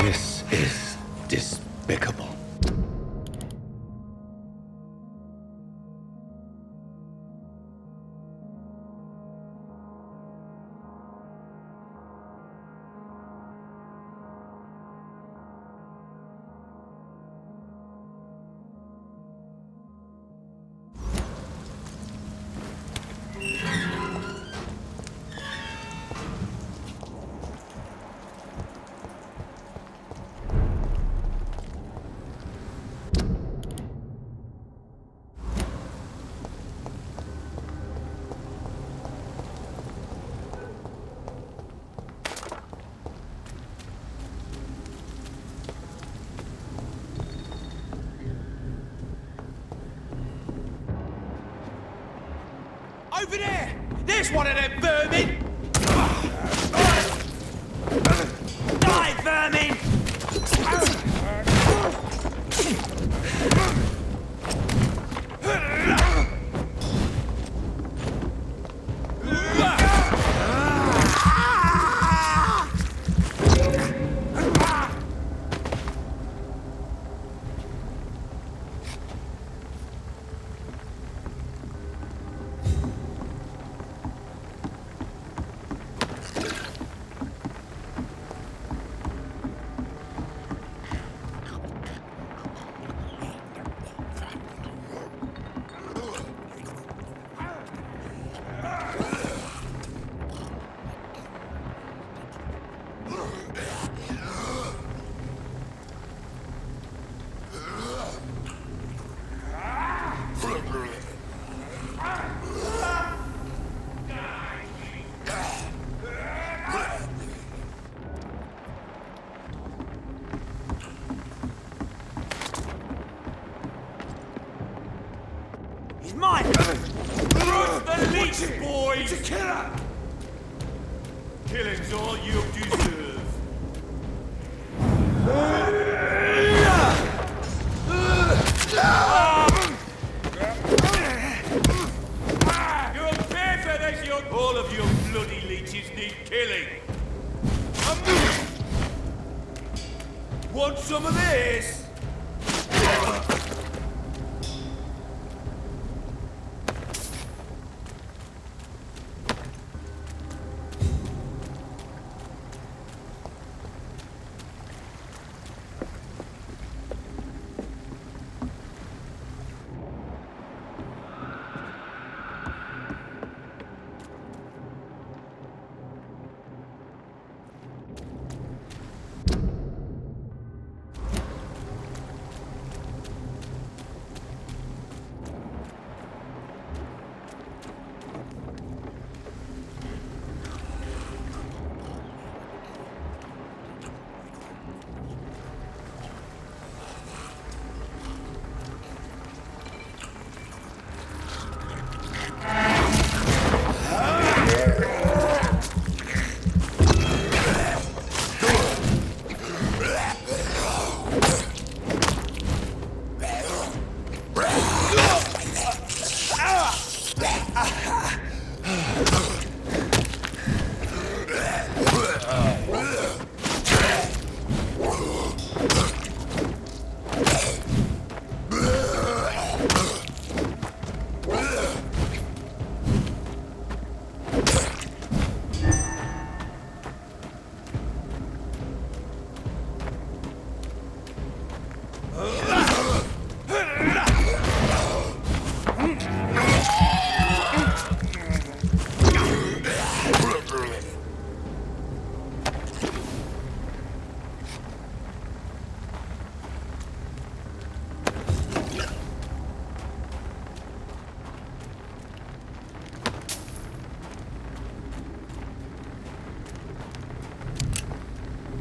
This is despicable. Over there! There's one of them vermin! Die, vermin! He's mine! Crush the leech, boys! It's a killer! Killing's all you deserve. You're perfect, you. All of you bloody leeches need killing. Want some of this?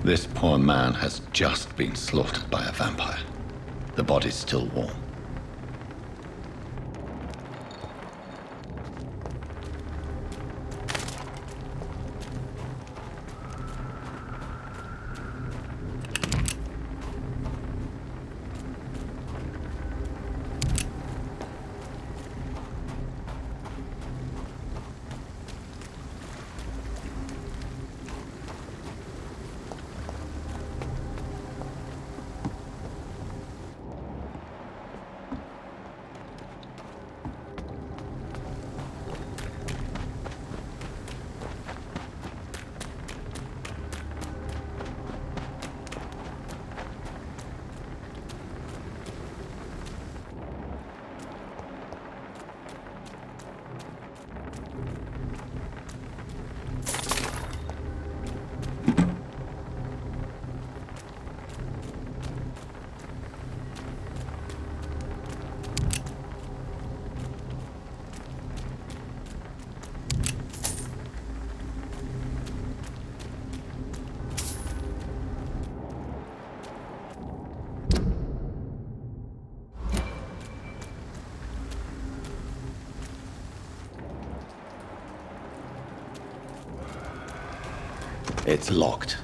This poor man has just been slaughtered by a vampire. The body's still warm. It's locked.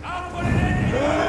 I'll put it in you!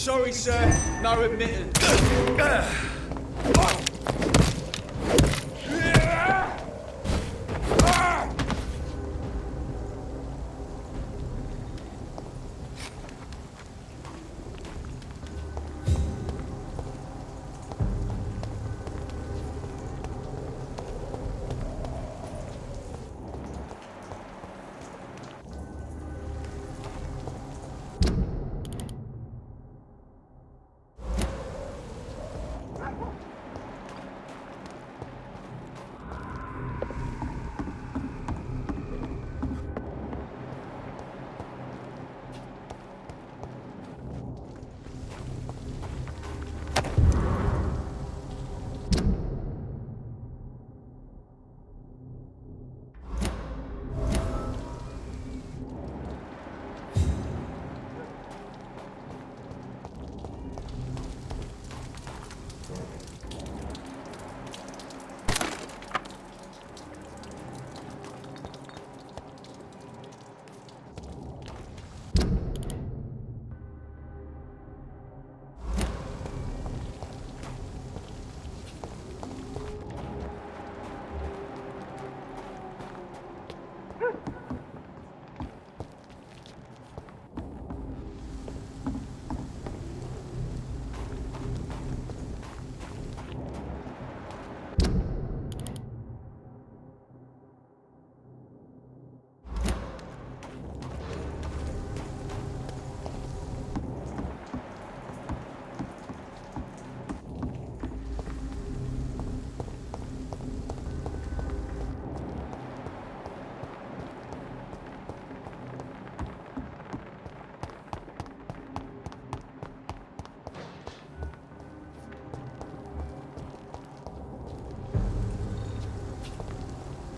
Sorry, sir. No admittance.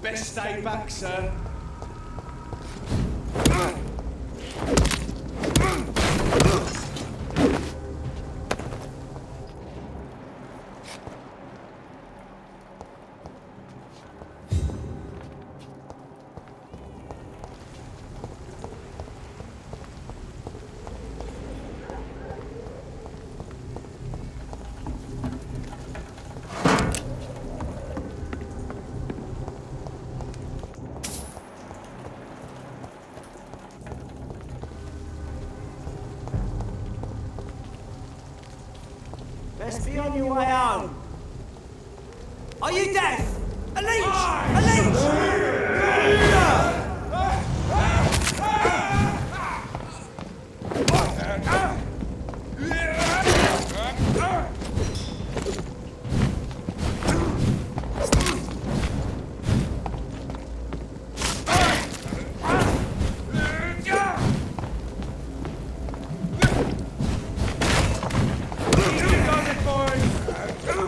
Best stay back, sir. Best be on your way home. Are you deaf? A leech! A leech!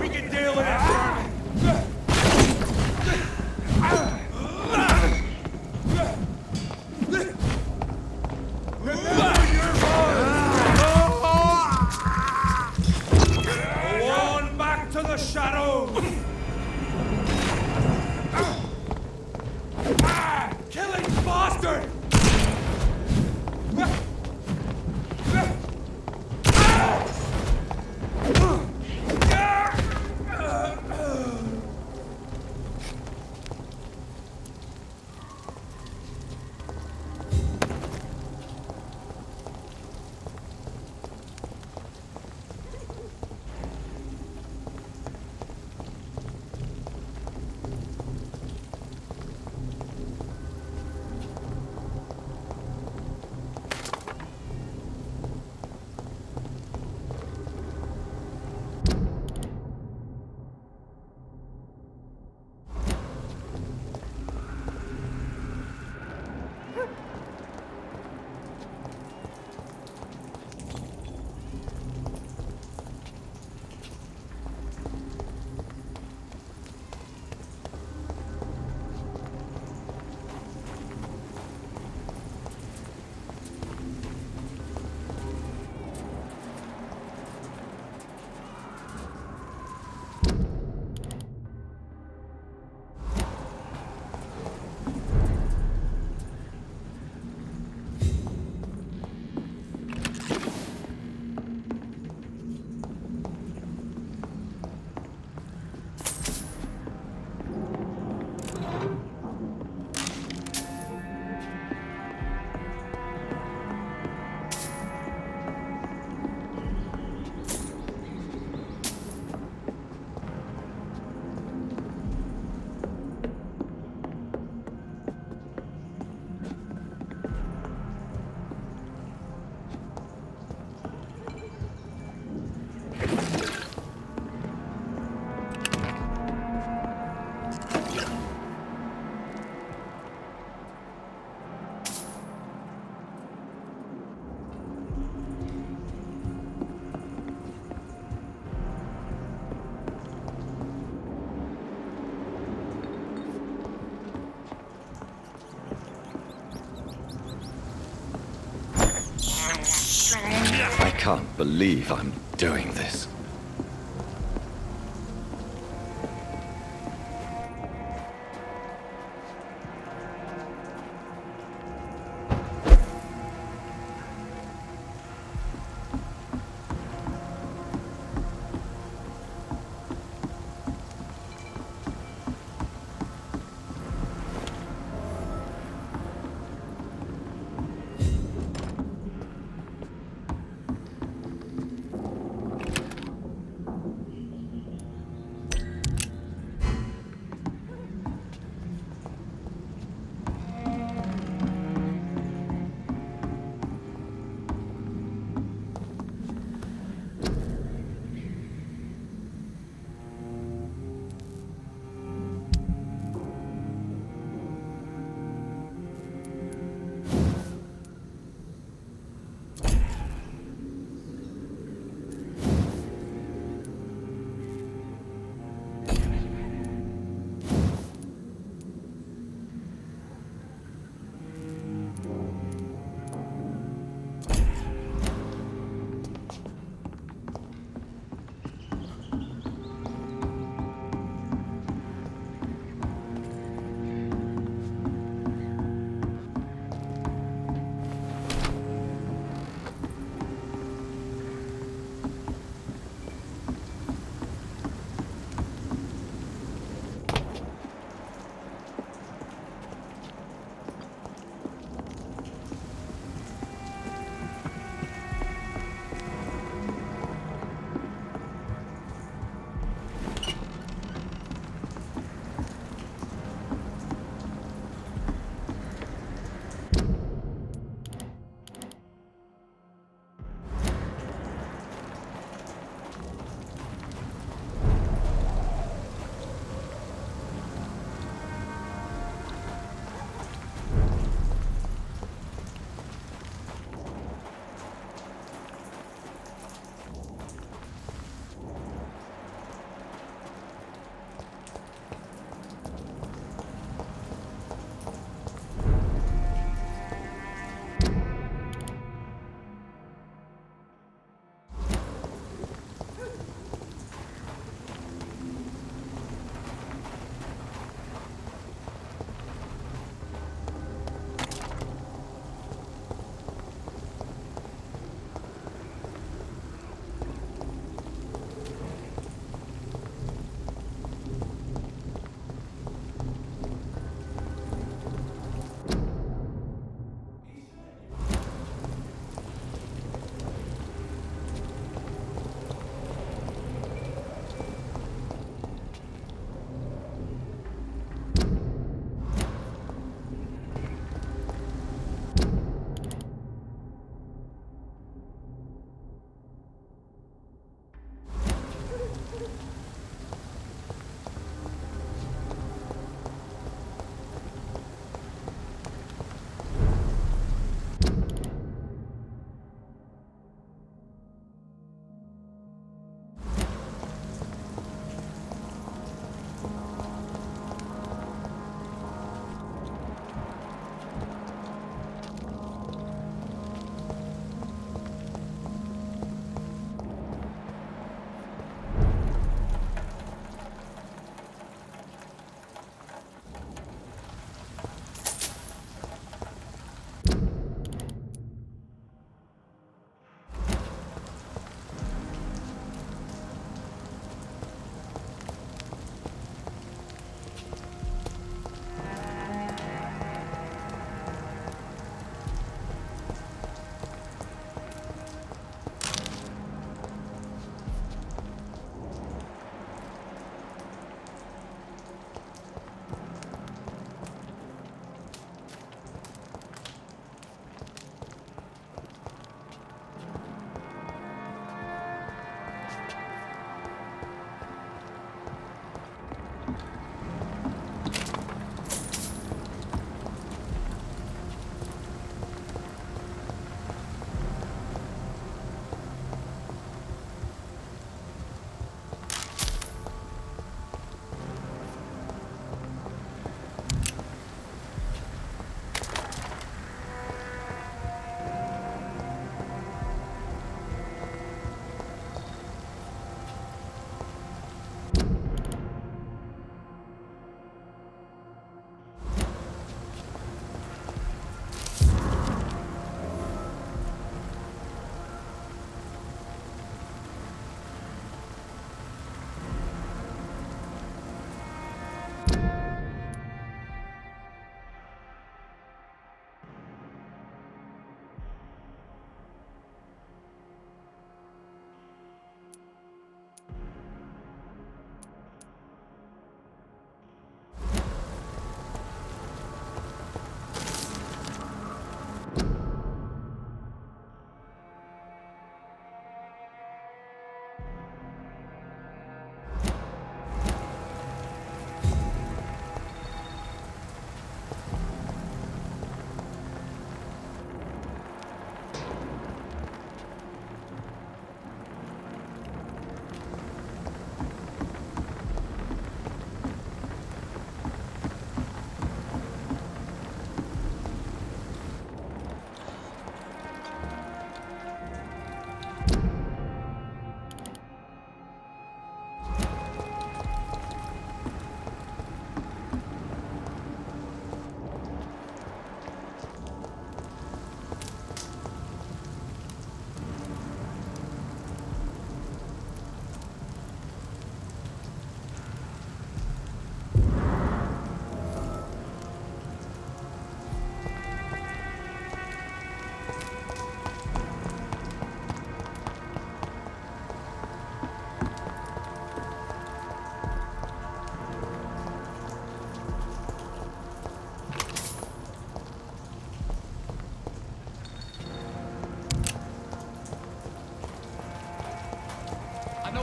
We can deal with it. On back to the shadows. Killing bastard! I can't believe I'm doing this.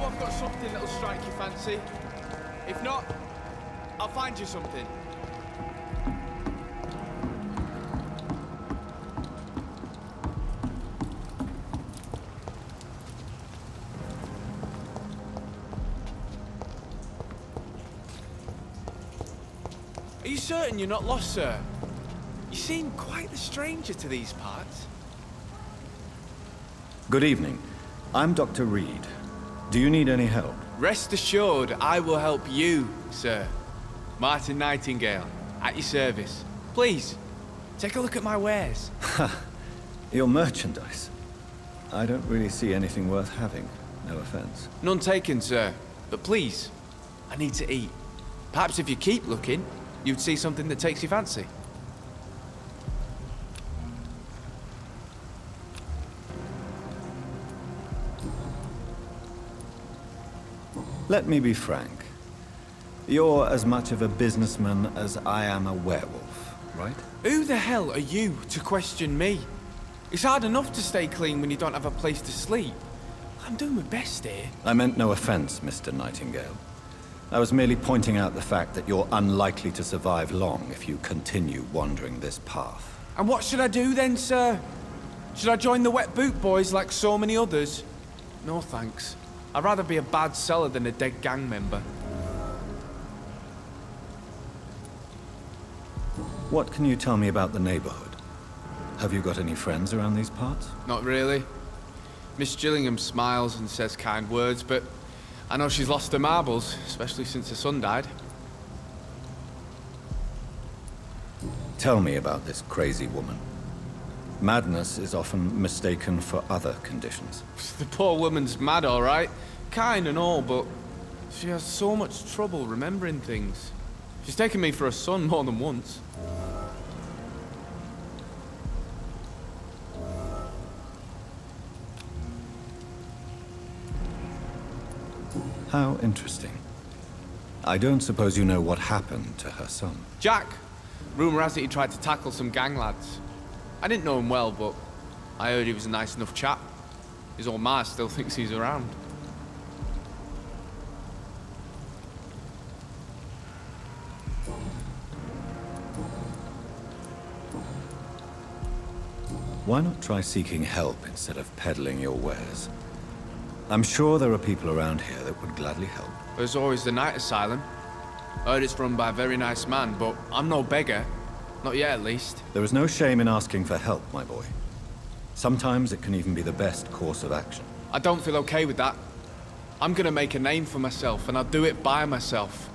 I've got something that'll strike your fancy. If not, I'll find you something. Are you certain you're not lost, sir? You seem quite the stranger to these parts. Good evening. I'm Dr. Reed. Do you need any help? Rest assured, I will help you, sir. Martin Nightingale, at your service. Please, take a look at my wares. Your merchandise. I don't really see anything worth having. No offense. None taken, sir. But please, I need to eat. Perhaps if you keep looking, you'd see something that takes your fancy. Let me be frank. You're as much of a businessman as I am a werewolf, right? Who the hell are you to question me? It's hard enough to stay clean when you don't have a place to sleep. I'm doing my best here. I meant no offense, Mr. Nightingale. I was merely pointing out the fact that you're unlikely to survive long if you continue wandering this path. And what should I do then, sir? Should I join the Wet Boot Boys like so many others? No thanks. I'd rather be a bad seller than a dead gang member. What can you tell me about the neighborhood? Have you got any friends around these parts? Not really. Miss Gillingham smiles and says kind words, but I know she's lost her marbles, especially since her son died. Tell me about this crazy woman. Madness is often mistaken for other conditions. The poor woman's mad, all right. Kind and all, but she has so much trouble remembering things. She's taken me for a son more than once. How interesting. I don't suppose you know what happened to her son. Jack! Rumour has it he tried to tackle some gang lads. I didn't know him well, but I heard he was a nice enough chap. His old ma still thinks he's around. Why not try seeking help instead of peddling your wares? I'm sure there are people around here that would gladly help. There's always the night asylum. I heard it's run by a very nice man, but I'm no beggar. Not yet, at least. There is no shame in asking for help, my boy. Sometimes it can even be the best course of action. I don't feel okay with that. I'm gonna make a name for myself, and I'll do it by myself.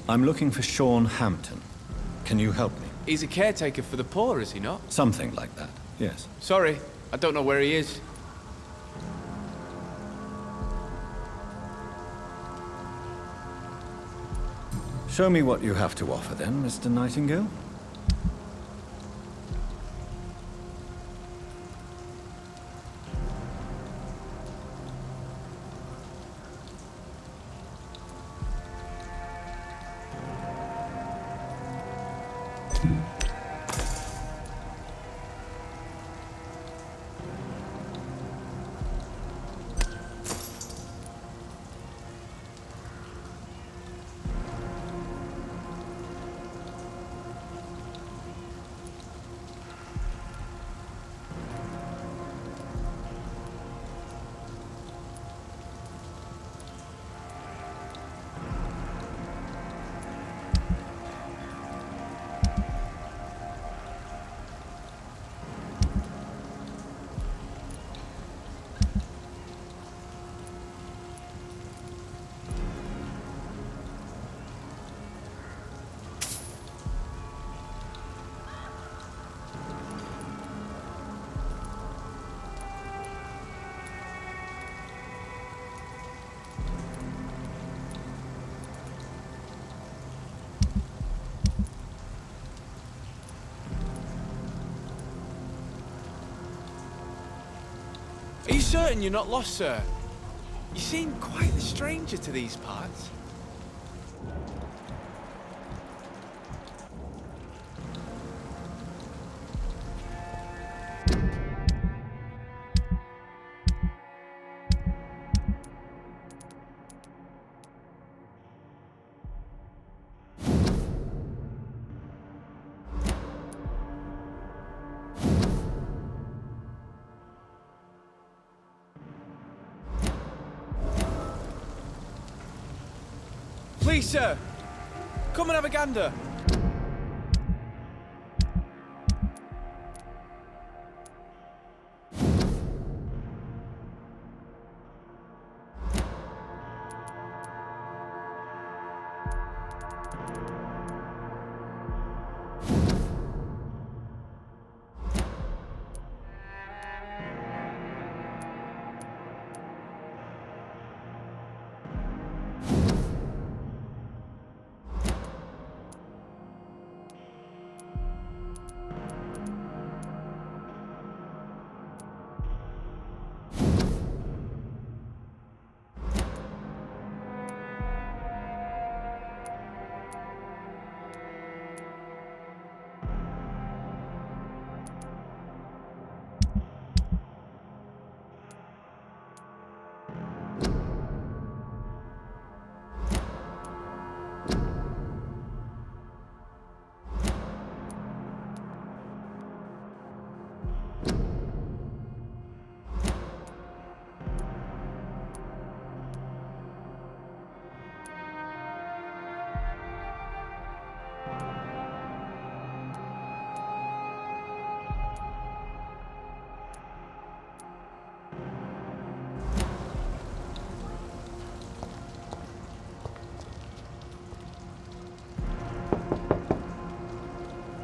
I'm looking for Sean Hampton. Can you help me? He's a caretaker for the poor, is he not? Something like that, yes. Sorry, I don't know where he is. Show me what you have to offer then, Mr. Nightingale. Are you certain you're not lost, sir? You seem quite a stranger to these parts. Please, sir, come and have a gander.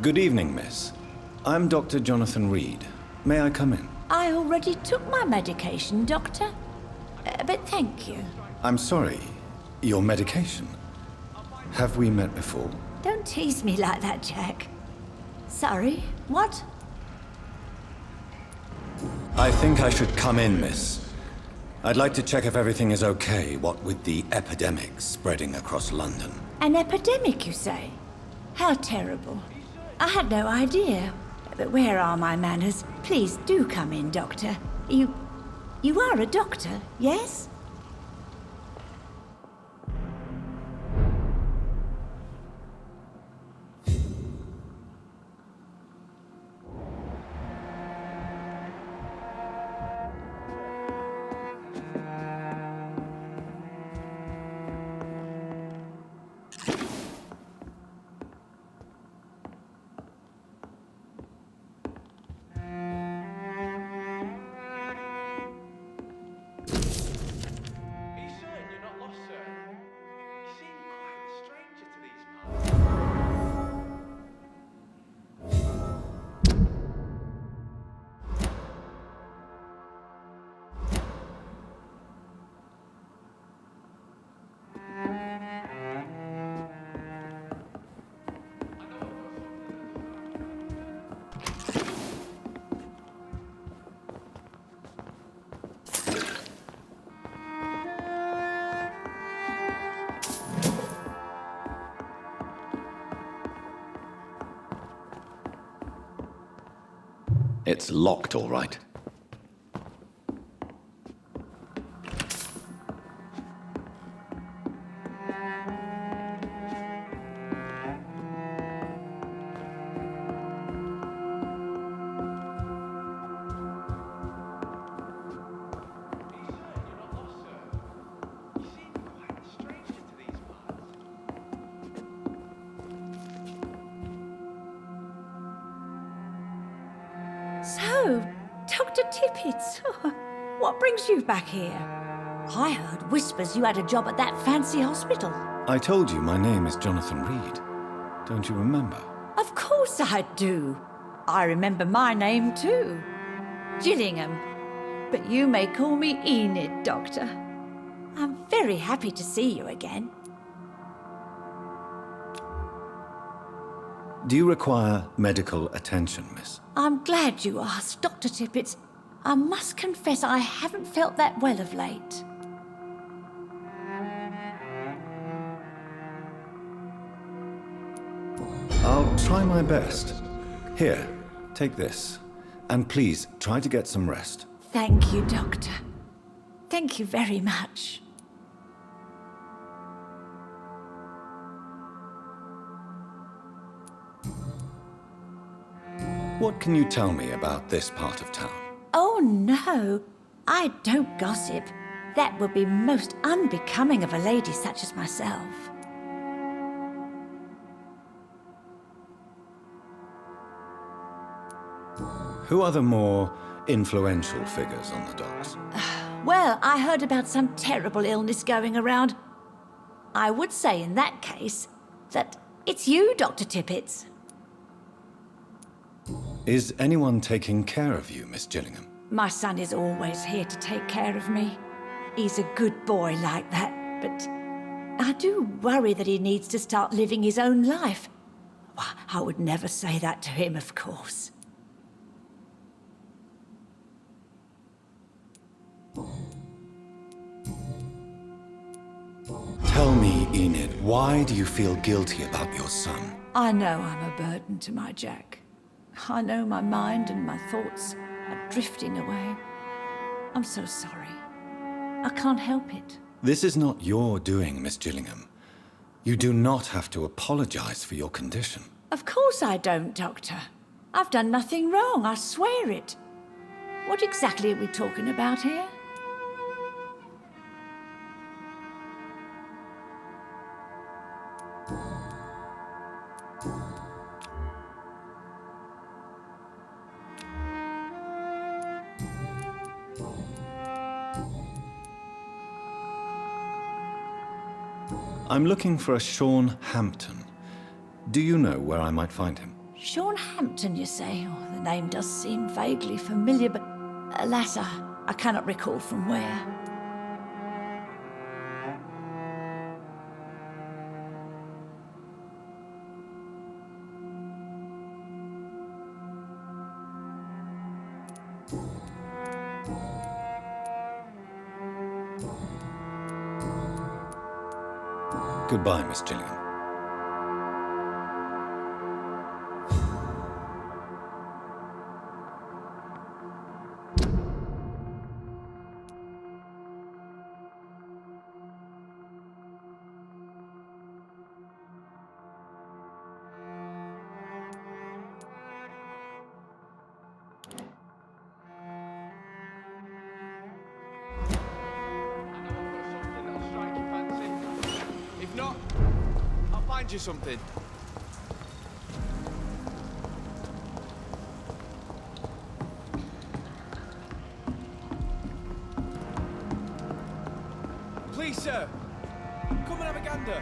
Good evening, miss. I'm Dr. Jonathan Reed. May I come in? I already took my medication, Doctor. But thank you. I'm sorry. Your medication? Have we met before? Don't tease me like that, Jack. Sorry, what? I think I should come in, miss. I'd like to check if everything is okay, what with the epidemic spreading across London. An epidemic, you say? How terrible. I had no idea. But where are my manners? Please do come in, Doctor. You are a doctor, yes? It's locked, all right. So, Dr. Tippett, what brings you back here? I heard whispers you had a job at that fancy hospital. I told you my name is Jonathan Reed. Don't you remember? Of course I do. I remember my name too. Gillingham. But you may call me Enid, Doctor. I'm very happy to see you again. Do you require medical attention, miss? I'm glad you asked, Dr. Tippett. I must confess I haven't felt that well of late. I'll try my best. Here, take this. And please, try to get some rest. Thank you, Doctor. Thank you very much. What can you tell me about this part of town? Oh, no. I don't gossip. That would be most unbecoming of a lady such as myself. Who are the more influential figures on the docks? Well, I heard about some terrible illness going around. I would say in that case that it's you, Dr. Tippett. Is anyone taking care of you, Miss Gillingham? My son is always here to take care of me. He's a good boy like that, but I do worry that he needs to start living his own life. Well, I would never say that to him, of course. Tell me, Enid, why do you feel guilty about your son? I know I'm a burden to my Jack. I know my mind and my thoughts are drifting away. I'm so sorry. I can't help it. This is not your doing, Miss Gillingham. You do not have to apologize for your condition. Of course I don't, Doctor. I've done nothing wrong, I swear it. What exactly are we talking about here? I'm looking for a Sean Hampton. Do you know where I might find him? Sean Hampton, you say? Oh, the name does seem vaguely familiar, but alas, I cannot recall from where. Goodbye, Miss Gillingham. If not, I'll find you something. Please, sir, come and have a gander.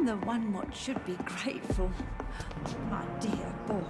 the one what should be grateful. My dear boy.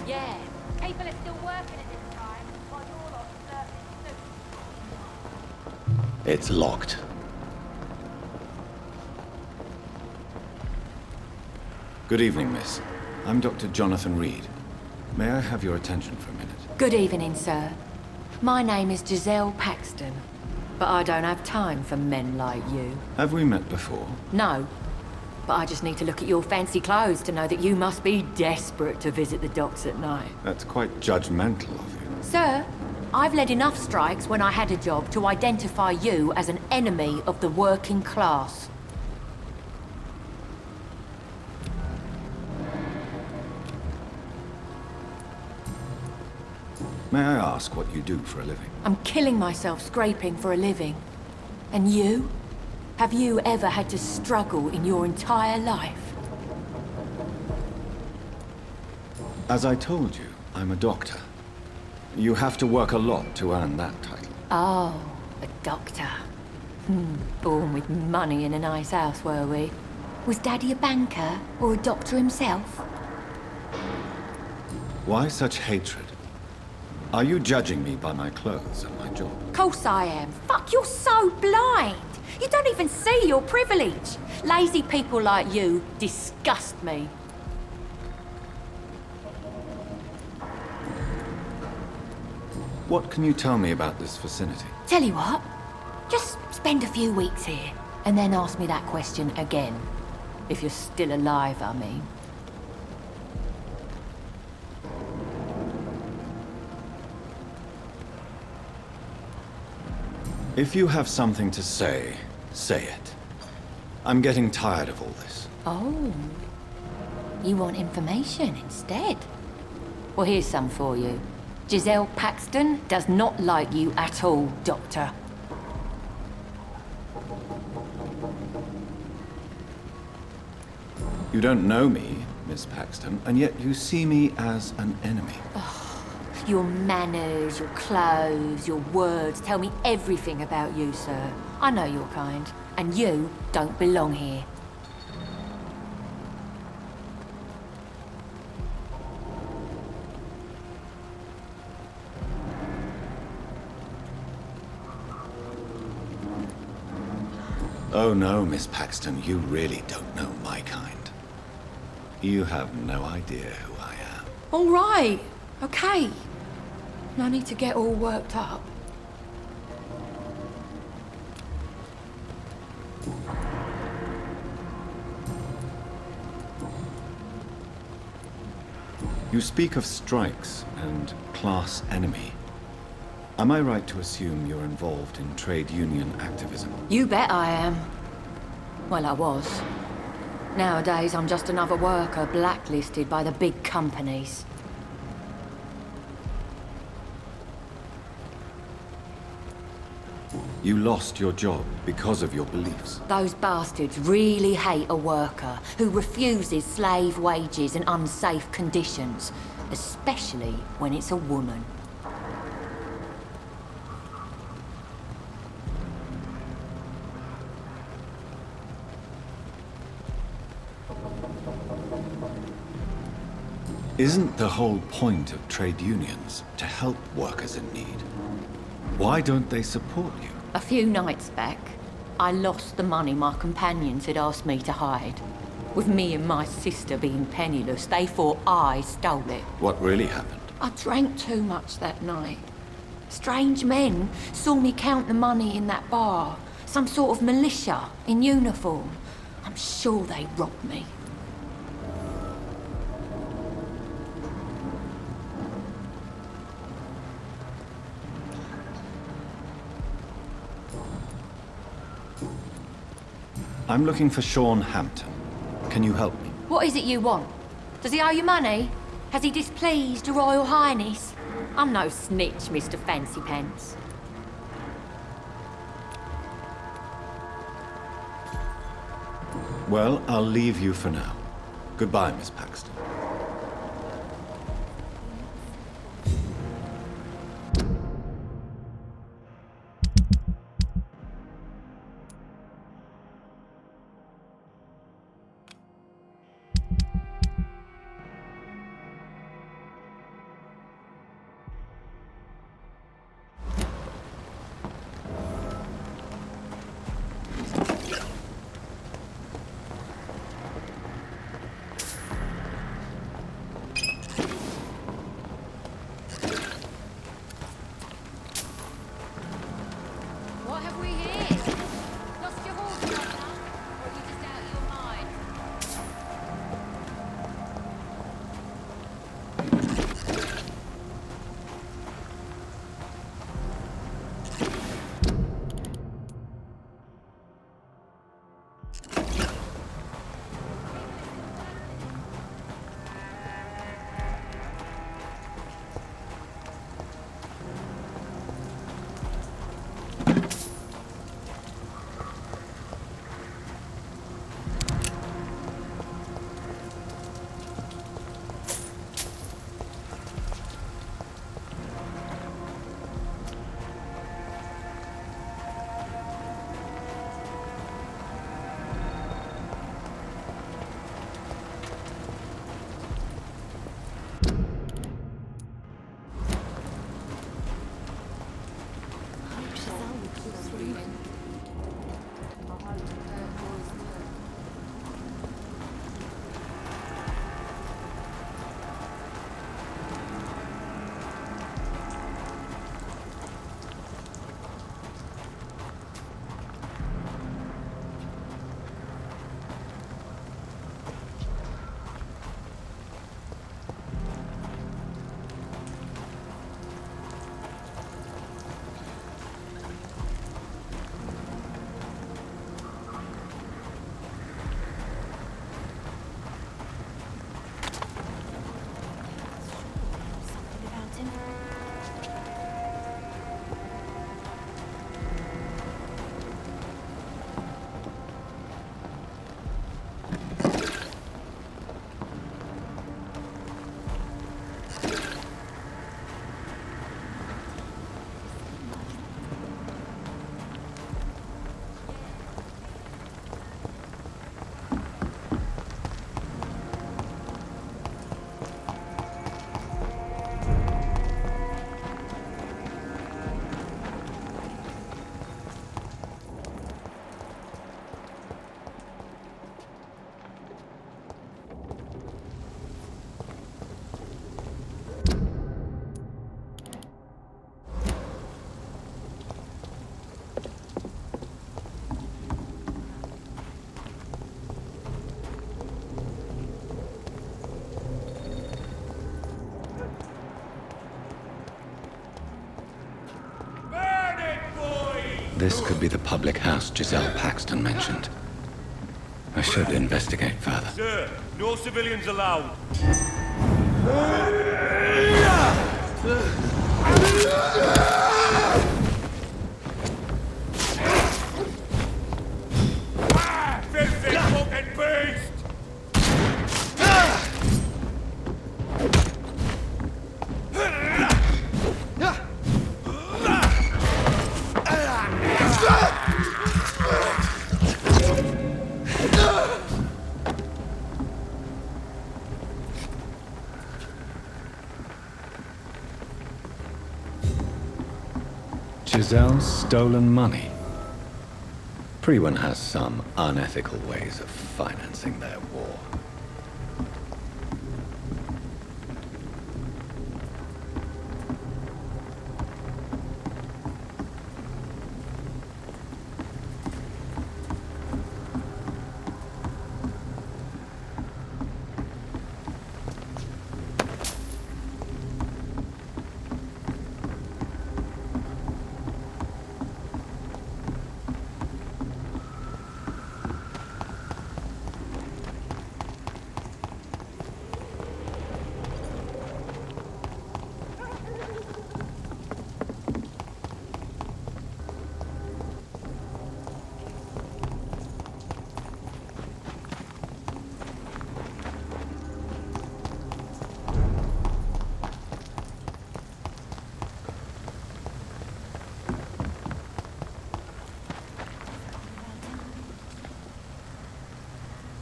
Yeah, people are still working at this time, while you're lot serving soup. It's locked. Good evening, miss. I'm Dr. Jonathan Reed. May I have your attention for a minute? Good evening, sir. My name is Giselle Paxton, but I don't have time for men like you. Have we met before? No, but I just need to look at your fancy clothes to know that you must be desperate to visit the docks at night. That's quite judgmental of you. Sir, I've led enough strikes when I had a job to identify you as an enemy of the working class. May I ask what you do for a living? I'm killing myself scraping for a living. And you? Have you ever had to struggle in your entire life? As I told you, I'm a doctor. You have to work a lot to earn that title. Oh, a doctor. Born with money in a nice house, were we? Was Daddy a banker or a doctor himself? Why such hatred? Are you judging me by my clothes and my job? Course I am. Fuck, you're so blind. You don't even see your privilege. Lazy people like you disgust me. What can you tell me about this vicinity? Tell you what, just spend a few weeks here, and then ask me that question again. If you're still alive, I mean. If you have something to say, say it. I'm getting tired of all this. Oh. You want information instead? Well, here's some for you. Giselle Paxton does not like you at all, Doctor. You don't know me, Miss Paxton, and yet you see me as an enemy. Your manners, your clothes, your words tell me everything about you, sir. I know your kind, and you don't belong here. Oh no, Miss Paxton, you really don't know my kind. You have no idea who I am. All right, okay. No need to get all worked up. You speak of strikes and class enemy. Am I right to assume you're involved in trade union activism? You bet I am. Well, I was. Nowadays, I'm just another worker blacklisted by the big companies. You lost your job because of your beliefs. Those bastards really hate a worker who refuses slave wages and unsafe conditions, especially when it's a woman. Isn't the whole point of trade unions to help workers in need? Why don't they support you? A few nights back, I lost the money my companions had asked me to hide. With me and my sister being penniless, they thought I stole it. What really happened? I drank too much that night. Strange men saw me count the money in that bar. Some sort of militia in uniform. I'm sure they robbed me. I'm looking for Sean Hampton. Can you help me? What is it you want? Does he owe you money? Has he displeased your Royal Highness? I'm no snitch, Mr. Fancy Pants. Well, I'll leave you for now. Goodbye, Miss Paxton. What have we here? Lost your horse, Governor? Or are you just out of your mind? This could be the public house Giselle Paxton mentioned. I should investigate further. Sir, no civilians allowed. Giselle's stolen money. Priwen has some unethical ways of financing their war.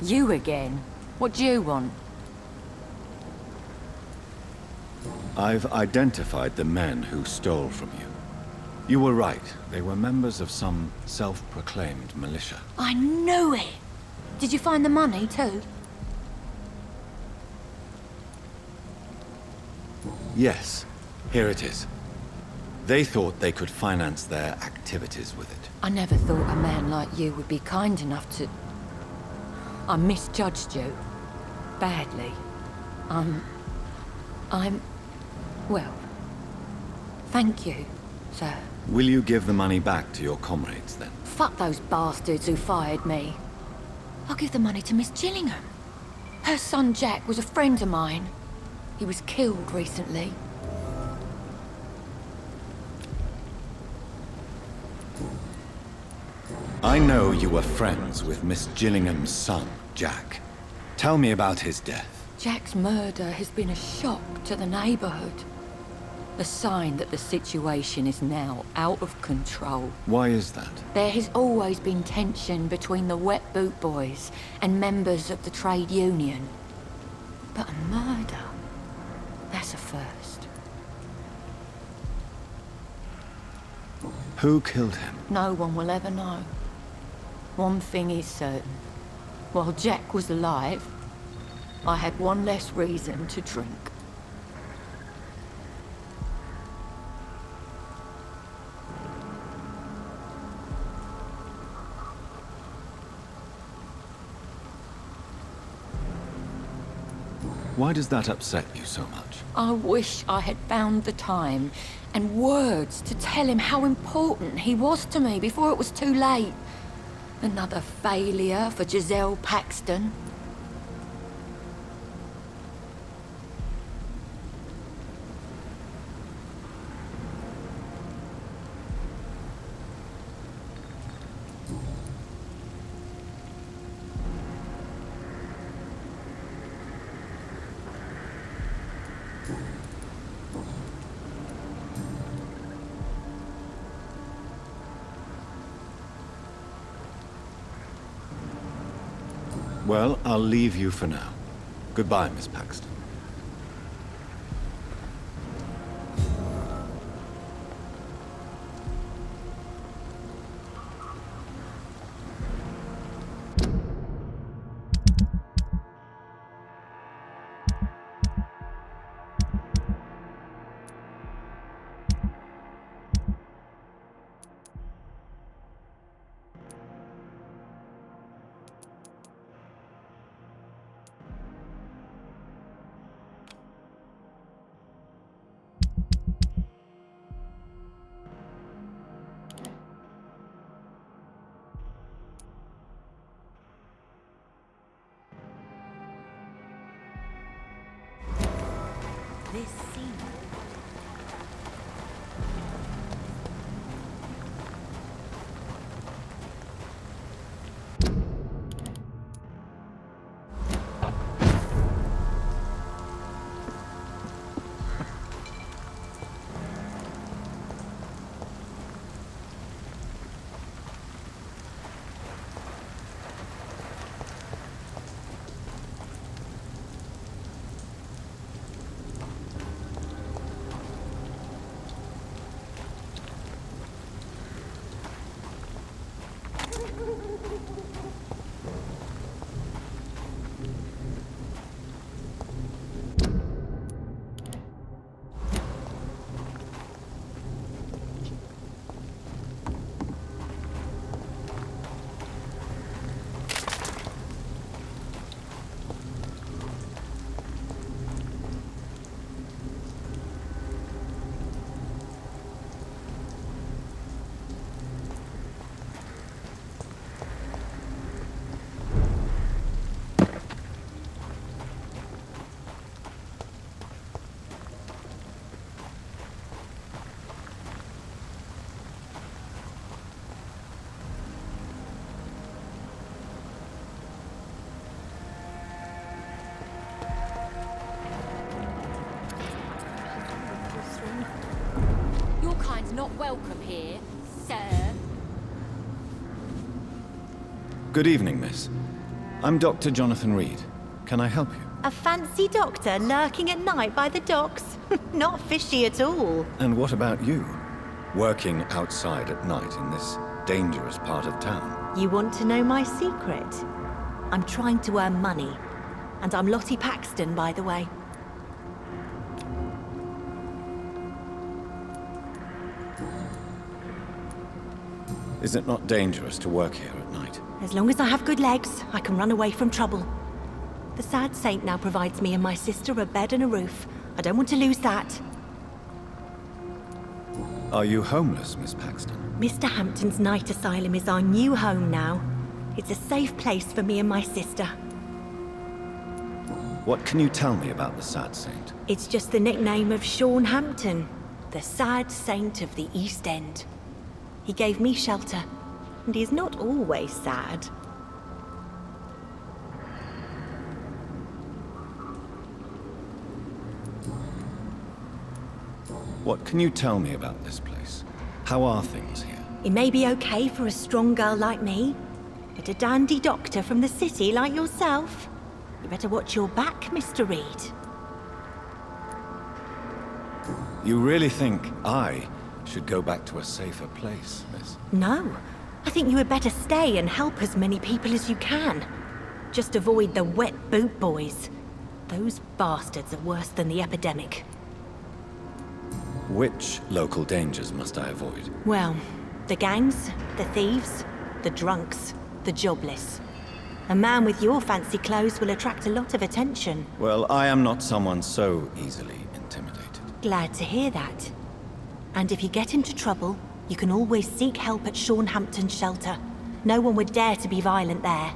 You again? What do you want? I've identified the men who stole from you. You were right. They were members of some self-proclaimed militia. I knew it! Did you find the money too? Yes, here it is. They thought they could finance their activities with it. I never thought a man like you would be kind enough to... I misjudged you. Badly. Well, thank you, sir. Will you give the money back to your comrades, then? Fuck those bastards who fired me. I'll give the money to Miss Gillingham. Her son Jack was a friend of mine. He was killed recently. I know you were friends with Miss Gillingham's son, Jack. Tell me about his death. Jack's murder has been a shock to the neighborhood. A sign that the situation is now out of control. Why is that? There has always been tension between the Wet Boot Boys and members of the trade union. But a murder? That's a first. Who killed him? No one will ever know. One thing is certain. While Jack was alive, I had one less reason to drink. Why does that upset you so much? I wish I had found the time and words to tell him how important he was to me before it was too late. Another failure for Giselle Paxton. Well, I'll leave you for now. Goodbye, Miss Paxton. This scene. welcome here, sir. Good evening, miss. I'm Dr. Jonathan Reed. Can I help you? A fancy doctor lurking at night by the docks? Not fishy at all. And what about you? Working outside at night in this dangerous part of town? You want to know my secret? I'm trying to earn money. And I'm Lottie Paxton, by the way. Is it not dangerous to work here at night? As long as I have good legs, I can run away from trouble. The sad saint now provides me and my sister a bed and a roof. I don't want to lose that. Are you homeless, Miss Paxton? Mr. Hampton's night asylum is our new home now. It's a safe place for me and my sister. What can you tell me about the Sad Saint? It's just the nickname of Sean Hampton, the sad saint of the East End. He gave me shelter, and he's not always sad. What can you tell me about this place? How are things here? It may be okay for a strong girl like me, but a dandy doctor from the city like yourself, you better watch your back, Mr. Reed. You really think I should go back to a safer place, miss? No. I think you had better stay and help as many people as you can. Just avoid the wet boot boys. Those bastards are worse than the epidemic. Which local dangers must I avoid? Well, the gangs, the thieves, the drunks, the jobless. A man with your fancy clothes will attract a lot of attention. Well, I am not someone so easily intimidated. Glad to hear that. And if you get into trouble, you can always seek help at Sean Hampton's shelter. No one would dare to be violent there.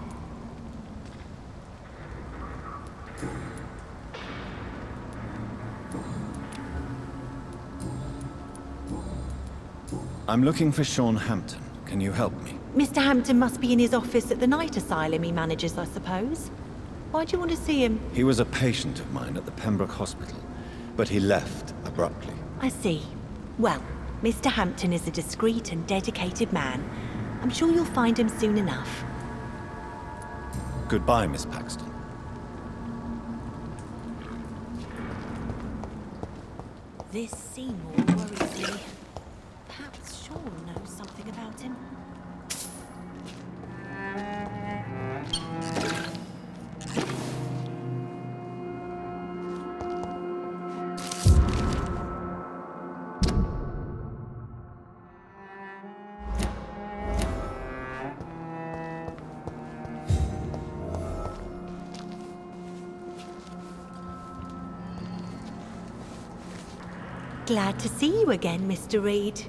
I'm looking for Sean Hampton. Can you help me? Mr. Hampton must be in his office at the night asylum he manages, I suppose. Why do you want to see him? He was a patient of mine at the Pembroke Hospital, but he left abruptly. I see. Well, Mr. Hampton is a discreet and dedicated man. I'm sure you'll find him soon enough. Goodbye, Miss Paxton. This Seymour worries me. Perhaps Sean knows something about him. Glad to see you again, Mr. Reed.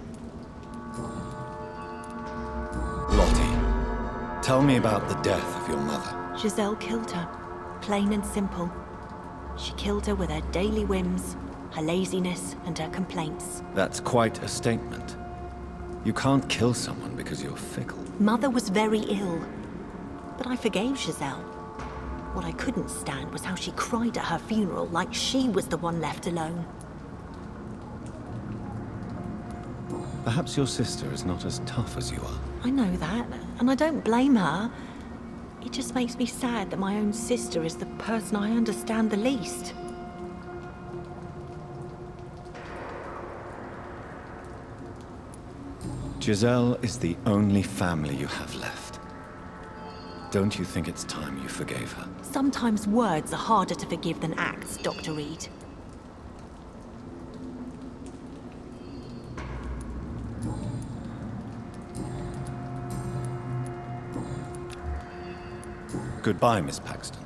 Lottie, tell me about the death of your mother. Giselle killed her. Plain and simple. She killed her with her daily whims, her laziness, and her complaints. That's quite a statement. You can't kill someone because you're fickle. Mother was very ill, but I forgave Giselle. What I couldn't stand was how she cried at her funeral like she was the one left alone. Perhaps your sister is not as tough as you are. I know that, and I don't blame her. It just makes me sad that my own sister is the person I understand the least. Giselle is the only family you have left. Don't you think it's time you forgave her? Sometimes words are harder to forgive than acts, Dr. Reed. Goodbye, Miss Paxton.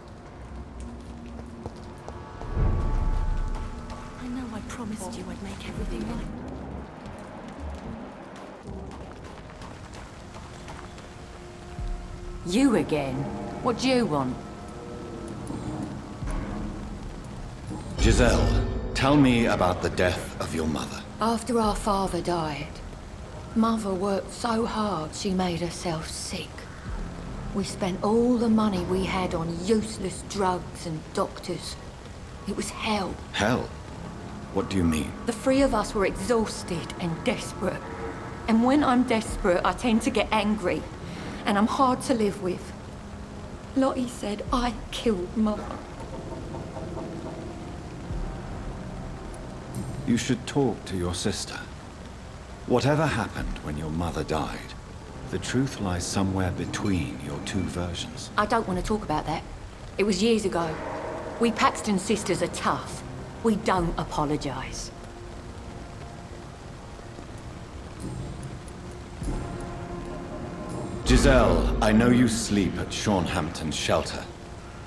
I know I promised you I'd make everything right. You again? What do you want? Giselle, tell me about the death of your mother. After our father died, Mother worked so hard she made herself sick. We spent all the money we had on useless drugs and doctors. It was hell. Hell? What do you mean? The three of us were exhausted and desperate. And when I'm desperate, I tend to get angry. And I'm hard to live with. Lottie said I killed Mother. You should talk to your sister. Whatever happened when your mother died, the truth lies somewhere between your two versions. I don't want to talk about that. It was years ago. We Paxton sisters are tough. We don't apologise. Giselle, I know you sleep at Sean Hampton's shelter.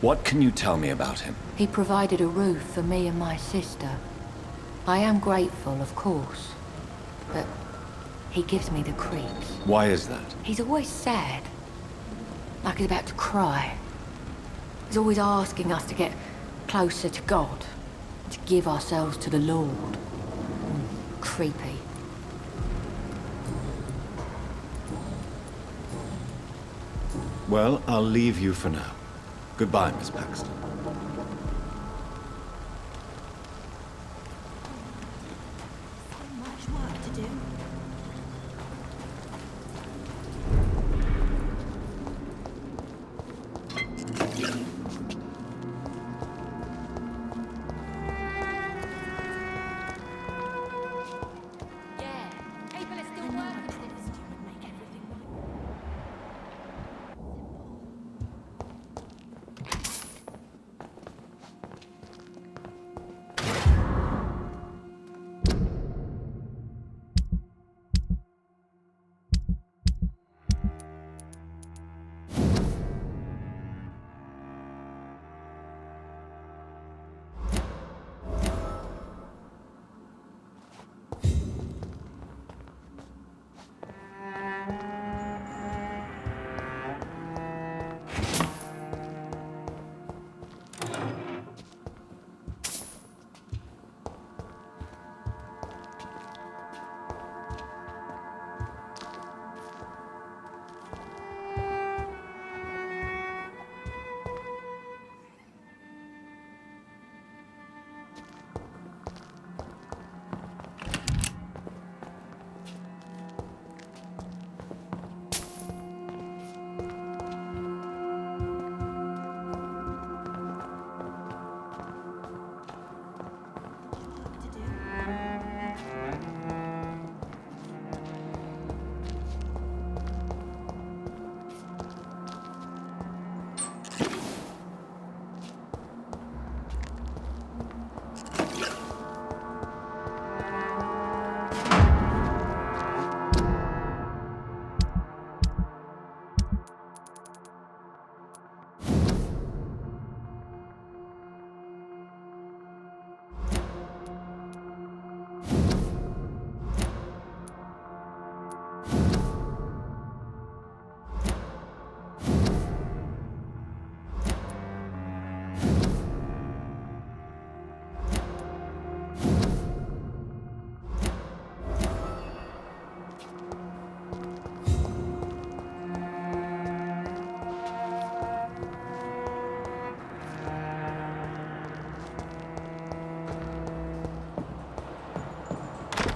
What can you tell me about him? He provided a roof for me and my sister. I am grateful, of course. But he gives me the creeps. Why is that? He's always sad. Like he's about to cry. He's always asking us to get closer to God. To give ourselves to the Lord. Creepy. Well, I'll leave you for now. Goodbye, Miss Paxton. Much work to do. Yeah, people are still I working. promised you would make everything right.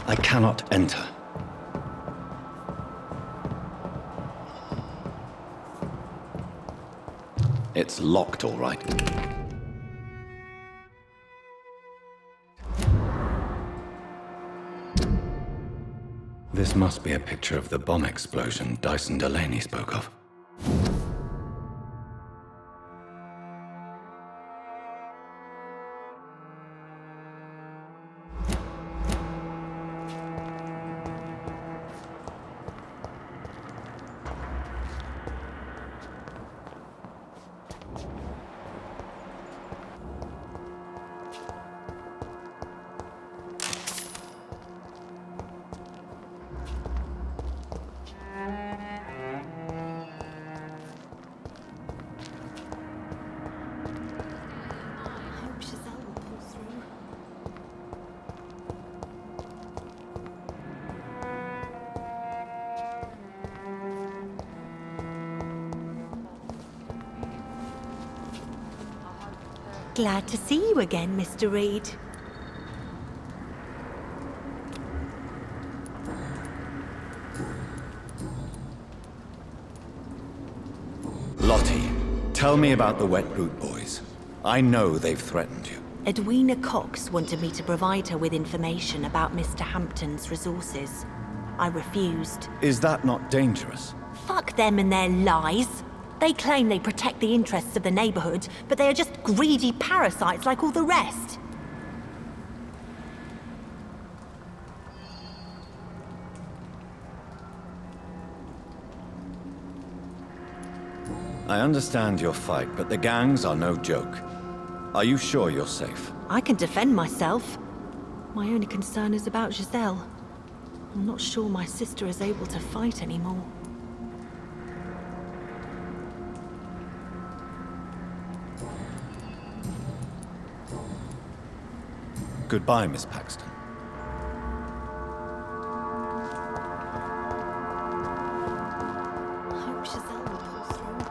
I cannot enter. It's locked, all right. This must be a picture of the bomb explosion Dyson Delaney spoke of. Hope Giselle will pull through. Glad to see you again, Mr. Reed. Lottie, tell me about the Wet Boot Boys. I know they've threatened you. Edwina Cox wanted me to provide her with information about Mr. Hampton's resources. I refused. Is that not dangerous? Fuck them and their lies. They claim they protect the interests of the neighborhood, but they are just greedy parasites like all the rest. I understand your fight, but the gangs are no joke. Are you sure you're safe? I can defend myself. My only concern is about Giselle. I'm not sure my sister is able to fight anymore. Goodbye, Miss Paxton. I hope Giselle will pull through.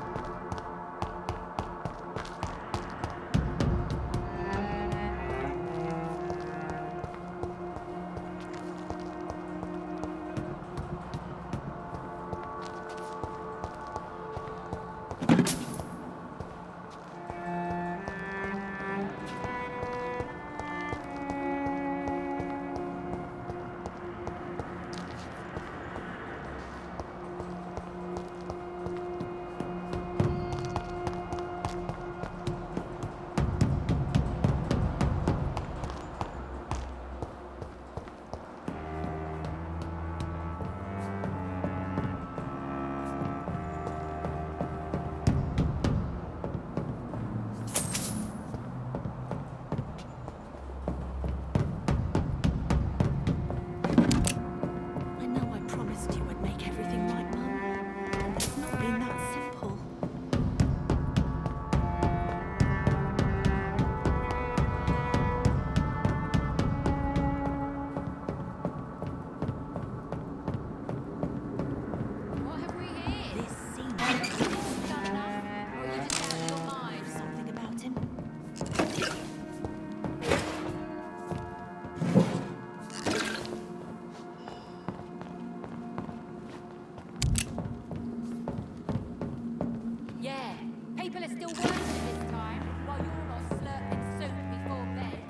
People are still working this time, while you're not slurping soup before bed.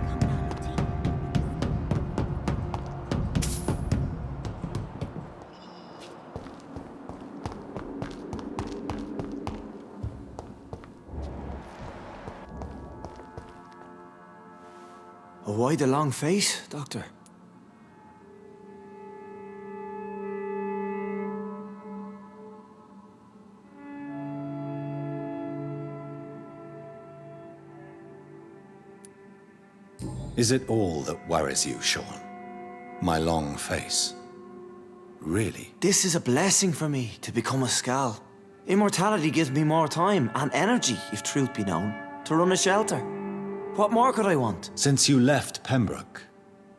Come now, Lottie. Why the long face, Doctor? Is it all that worries you, Sean? My long face? Really? This is a blessing for me to become a Skal. Immortality gives me more time and energy, if truth be known, to run a shelter. What more could I want? Since you left Pembroke,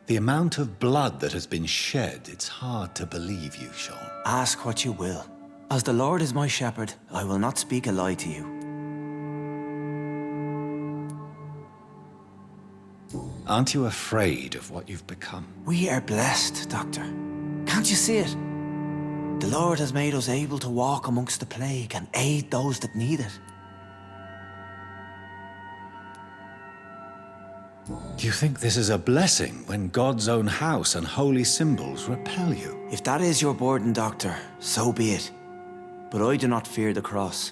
the amount of blood that has been shed, it's hard to believe you, Sean. Ask what you will. As the Lord is my shepherd, I will not speak a lie to you. Aren't you afraid of what you've become? We are blessed, Doctor. Can't you see it? The Lord has made us able to walk amongst the plague and aid those that need it. Do you think this is a blessing when God's own house and holy symbols repel you? If that is your burden, Doctor, so be it. But I do not fear the cross,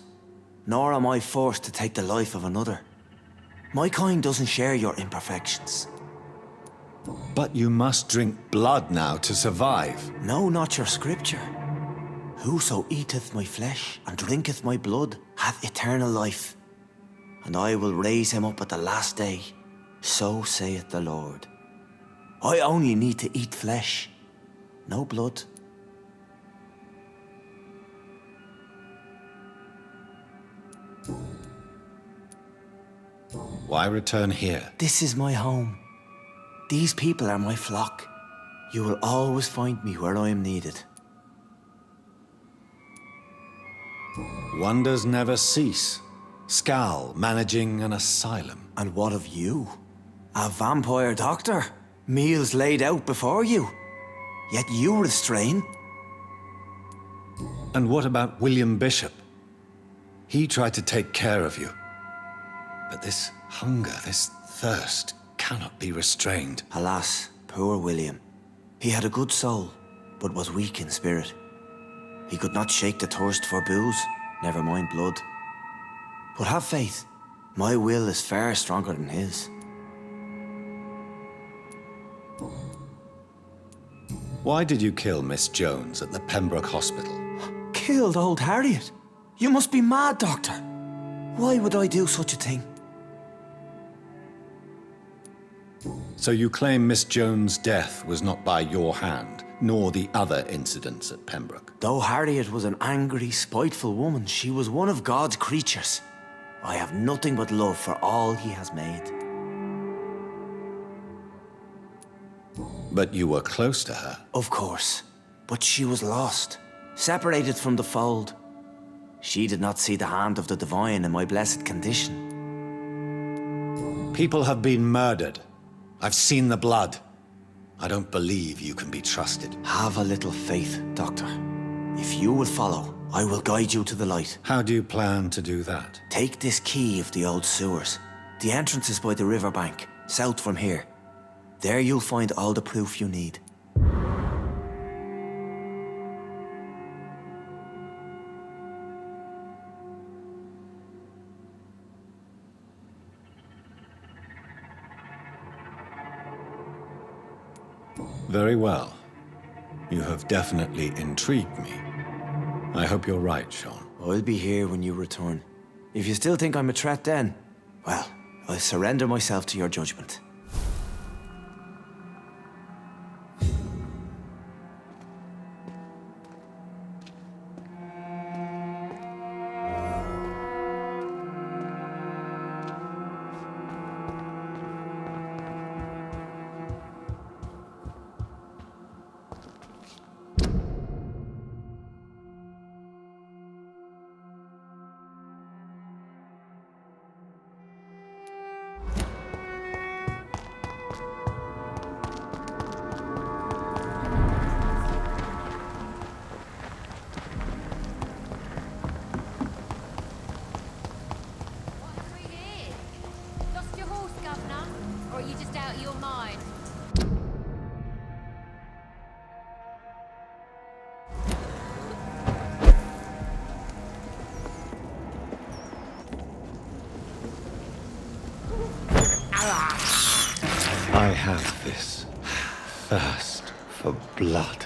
nor am I forced to take the life of another. My kind doesn't share your imperfections. But you must drink blood now to survive. No, not your scripture. Whoso eateth my flesh and drinketh my blood hath eternal life, and I will raise him up at the last day. So saith the Lord. I only need to eat flesh, no blood. Why return here? This is my home. These people are my flock. You will always find me where I am needed. Wonders never cease. Skal managing an asylum. And what of you? A vampire doctor? Meals laid out before you. Yet you restrain. And what about William Bishop? He tried to take care of you. But this hunger, this thirst, cannot be restrained. Alas, poor William. He had a good soul, but was weak in spirit. He could not shake the thirst for booze, never mind blood. But have faith, my will is far stronger than his. Why did you kill Miss Jones at the Pembroke Hospital? Killed old Harriet? You must be mad, Doctor. Why would I do such a thing? So you claim Miss Jones' death was not by your hand, nor the other incidents at Pembroke? Though Harriet was an angry, spiteful woman, she was one of God's creatures. I have nothing but love for all he has made. But you were close to her. Of course. But she was lost, separated from the fold. She did not see the hand of the divine in my blessed condition. People have been murdered. I've seen the blood. I don't believe you can be trusted. Have a little faith, Doctor. If you will follow, I will guide you to the light. How do you plan to do that? Take this key of the old sewers. The entrance is by the riverbank, south from here. There you'll find all the proof you need. Very well. You have definitely intrigued me. I hope you're right, Sean. I'll be here when you return. If you still think I'm a threat then, well, I'll surrender myself to your judgment. I have this thirst for blood.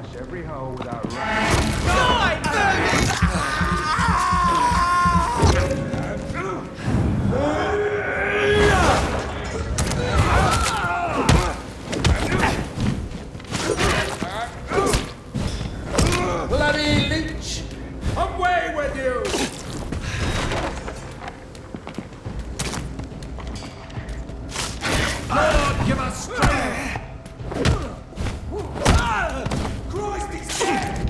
flush every hole without running. Bloody leech! Away with you! Lord, give us strength! Christ, he's dead!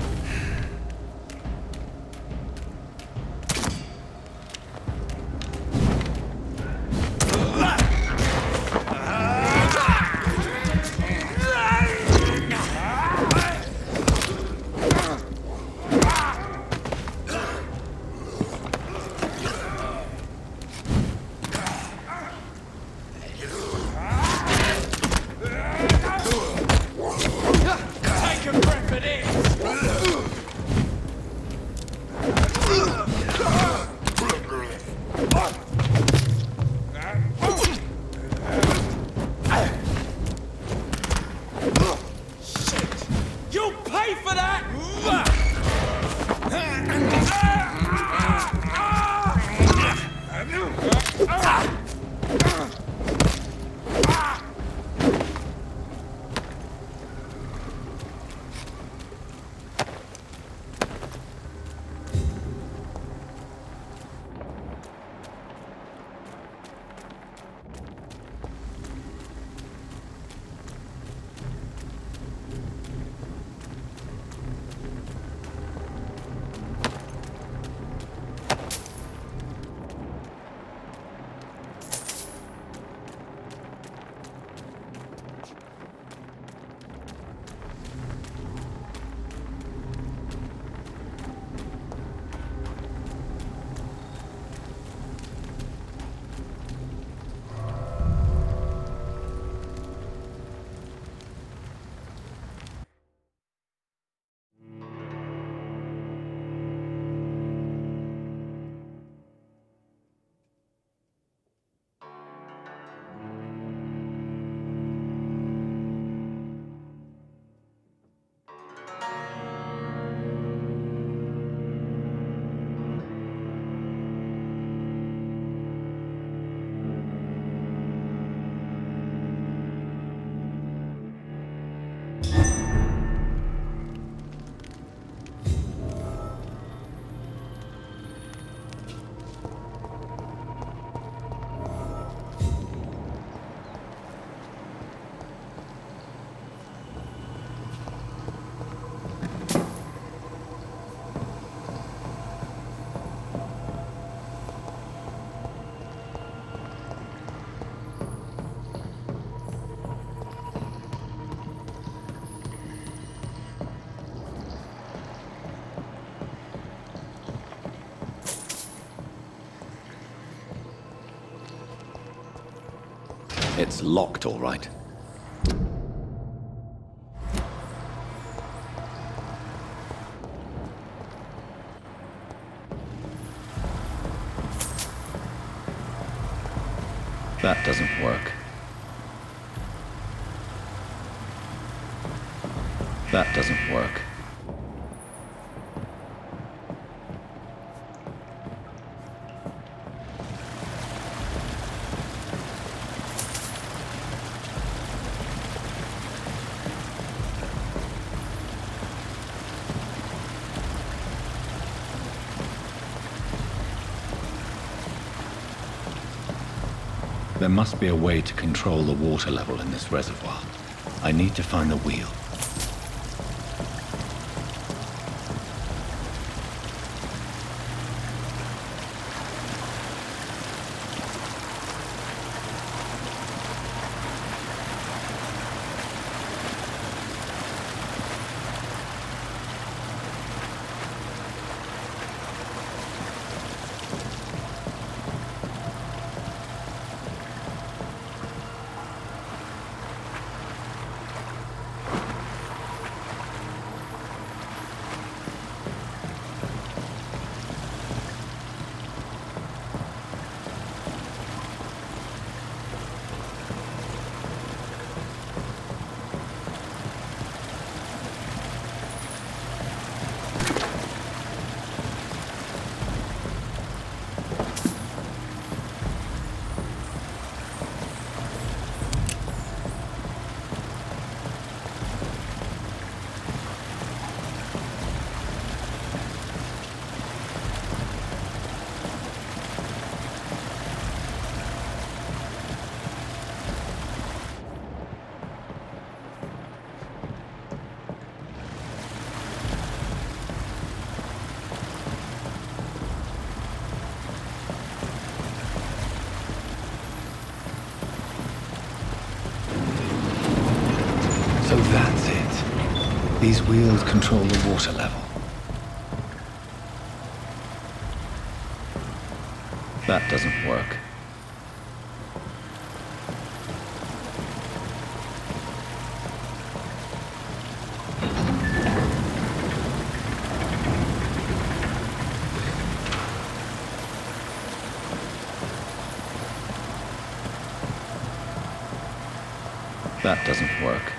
Take a breath of this! Shit! You'll pay for that! It's locked, all right. That doesn't work. That doesn't work. There must be a way to control the water level in this reservoir. I need to find the wheel. These wheels control the water level. That doesn't work. That doesn't work.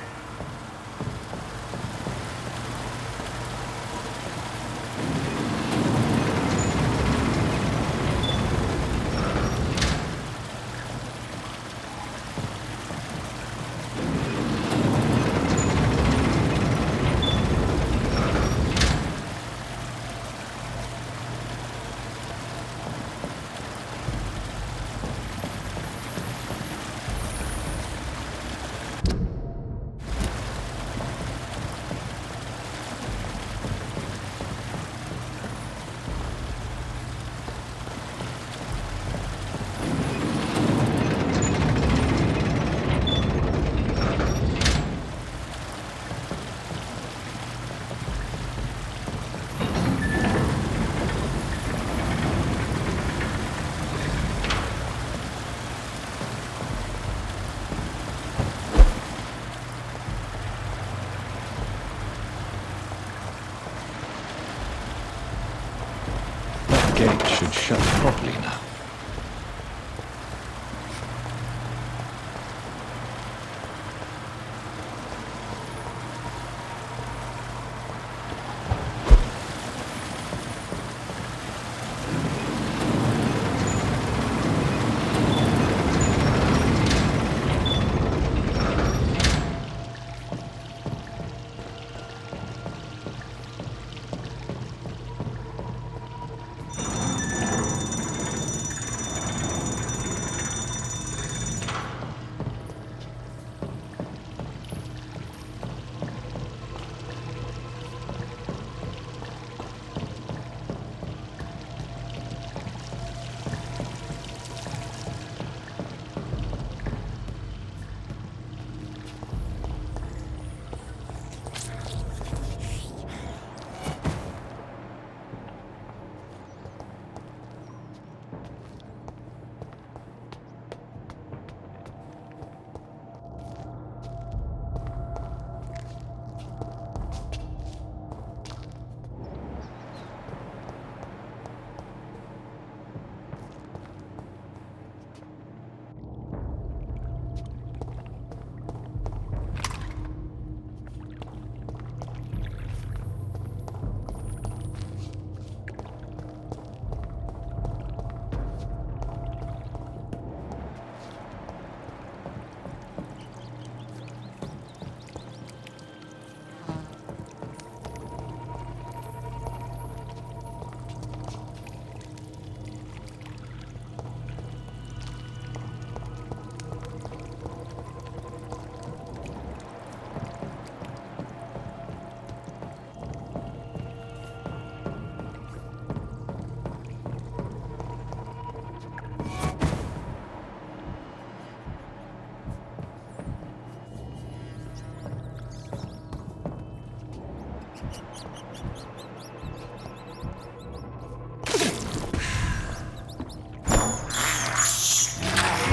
Gate should shut properly now.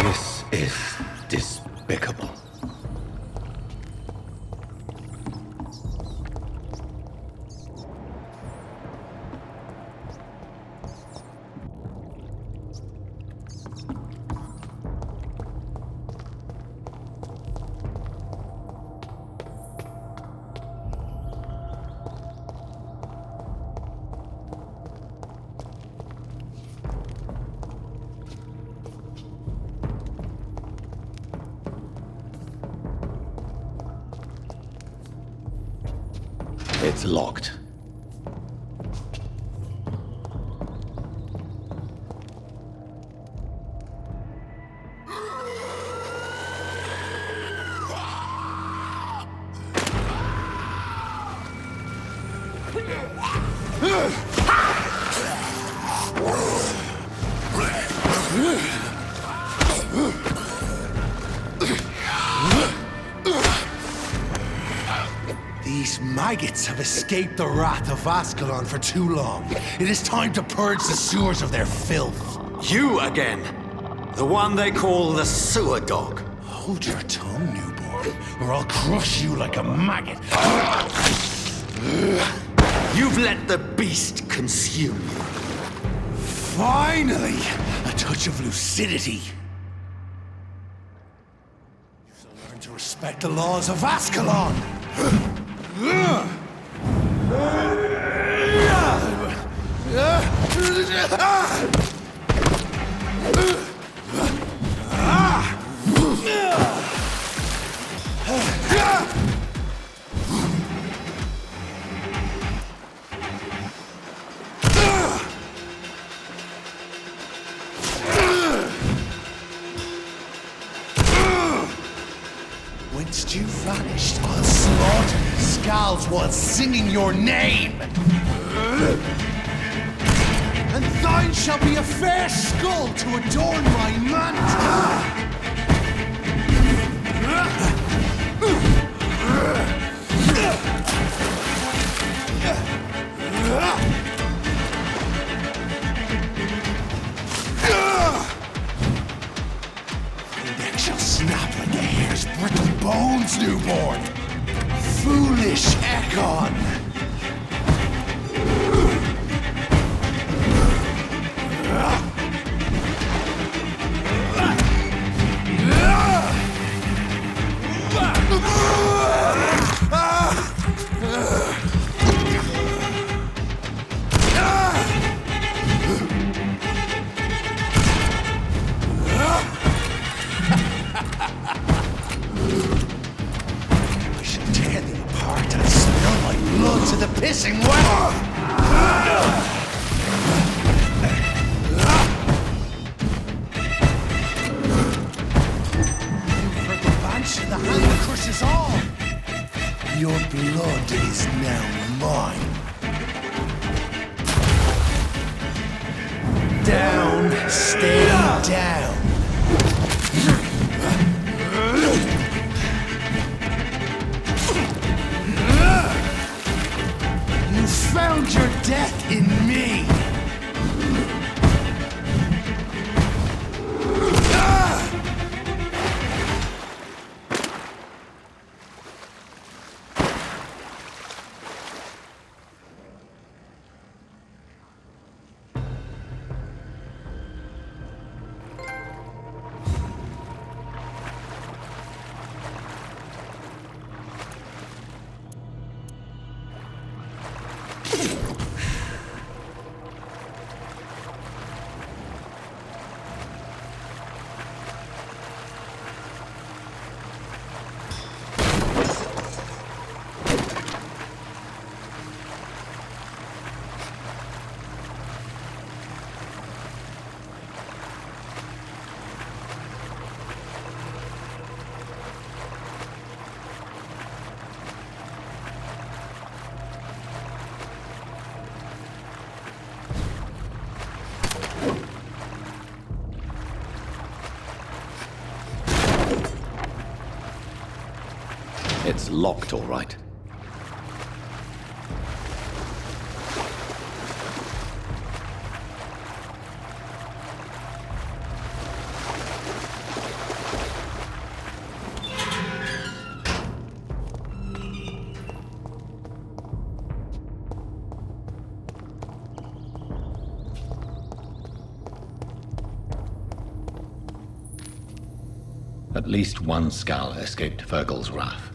This is despicable. It's locked. These maggots have escaped the wrath of Ascalon for too long. It is time to purge the sewers of their filth. You again! The one they call the sewer dog. Hold your tongue, newborn, or I'll crush you like a maggot. You've let the beast consume you. Finally! A touch of lucidity. You shall learn to respect the laws of Ascalon! Whence you vanished, I'll slaughter these skulls while singing your name! And thine shall be a fair skull to adorn my mantle! Your neck shall snap like a hare's brittle bones, newborn! Foolish Ekon! I shall tear thee apart and spill my blood to the pissing well! For the Banshee, the hand that crushes all! Your blood is now mine. Down, stay down. You found your death in me. It's locked, all right. At least one skull escaped Fergal's wrath.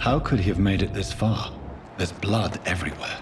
How could he have made it this far? There's blood everywhere.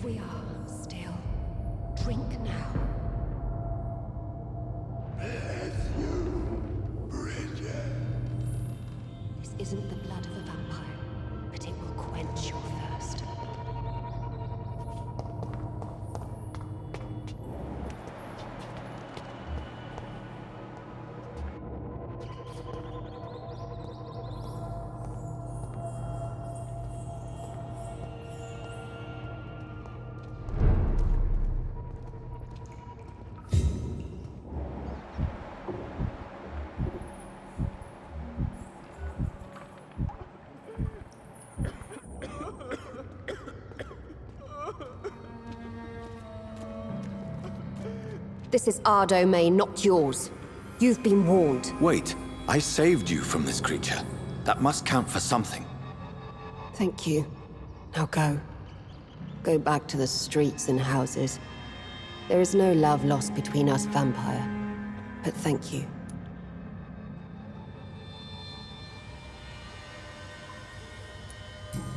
We are still. Drink now. Bless you, Bridget. This isn't the blood of a vampire, but it will quench your thirst. This is our domain, not yours. You've been warned. Wait, I saved you from this creature. That must count for something. Thank you. Now go. Go back to the streets and houses. There is no love lost between us, Vampire. But thank you.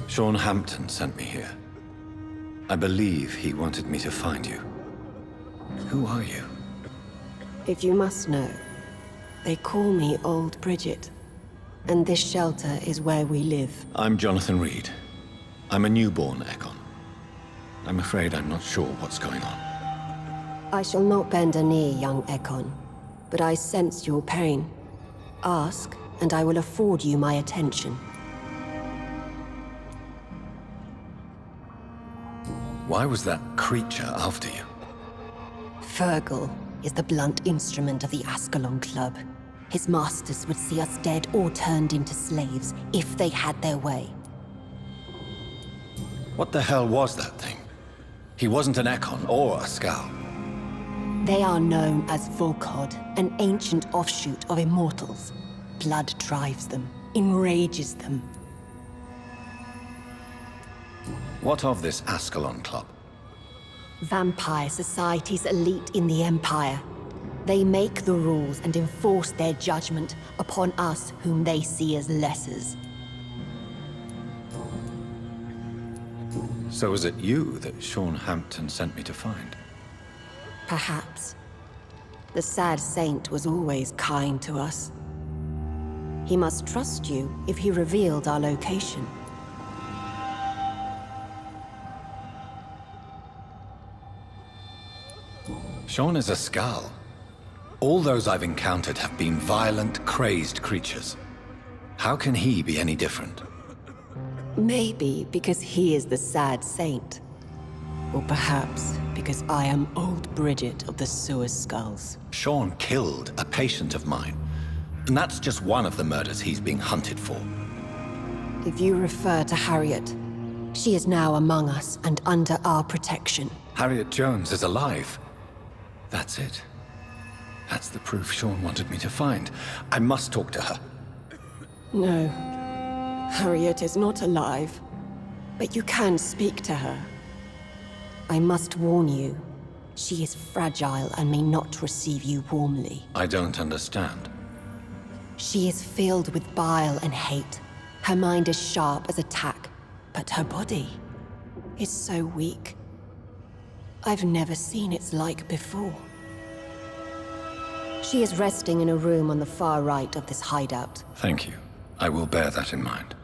Sean Hampton sent me here. I believe he wanted me to find you. Who are you? If you must know, they call me Old Bridget. And this shelter is where we live. I'm Jonathan Reed. I'm a newborn Ekon. I'm afraid I'm not sure what's going on. I shall not bend a knee, young Ekon. But I sense your pain. Ask, and I will afford you my attention. Why was that creature after you? Fergal is the blunt instrument of the Ascalon Club. His masters would see us dead or turned into slaves if they had their way. What the hell was that thing? He wasn't an Ekon or a Skal. They are known as Volkod, an ancient offshoot of immortals. Blood drives them, enrages them. What of this Ascalon Club? Vampire society's elite in the Empire. They make the rules and enforce their judgment upon us whom they see as lessers. So was it you that Sean Hampton sent me to find? Perhaps. The sad saint was always kind to us. He must trust you if he revealed our location. Sean is a Skal. All those I've encountered have been violent, crazed creatures. How can he be any different? Maybe because he is the sad saint. Or perhaps because I am Old Bridget of the Sewer Skulls. Sean killed a patient of mine. And that's just one of the murders he's being hunted for. If you refer to Harriet, she is now among us and under our protection. Harriet Jones is alive. That's it. That's the proof Sean wanted me to find. I must talk to her. No. Harriet is not alive. But you can speak to her. I must warn you, she is fragile and may not receive you warmly. I don't understand. She is filled with bile and hate. Her mind is sharp as a tack, but her body is so weak. I've never seen its like before. She is resting in a room on the far right of this hideout. Thank you. I will bear that in mind.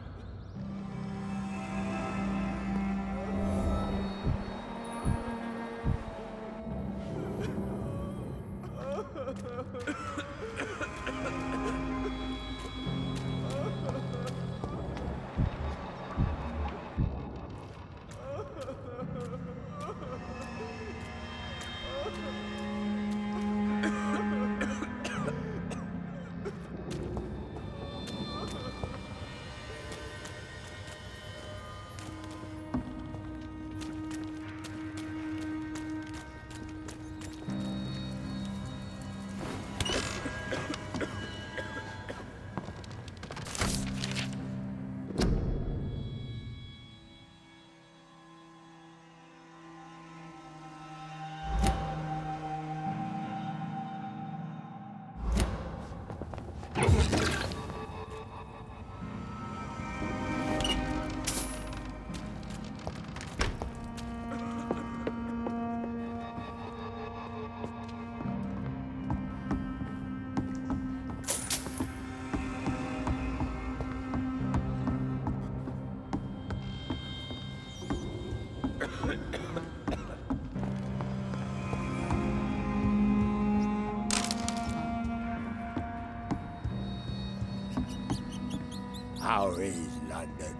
How is London?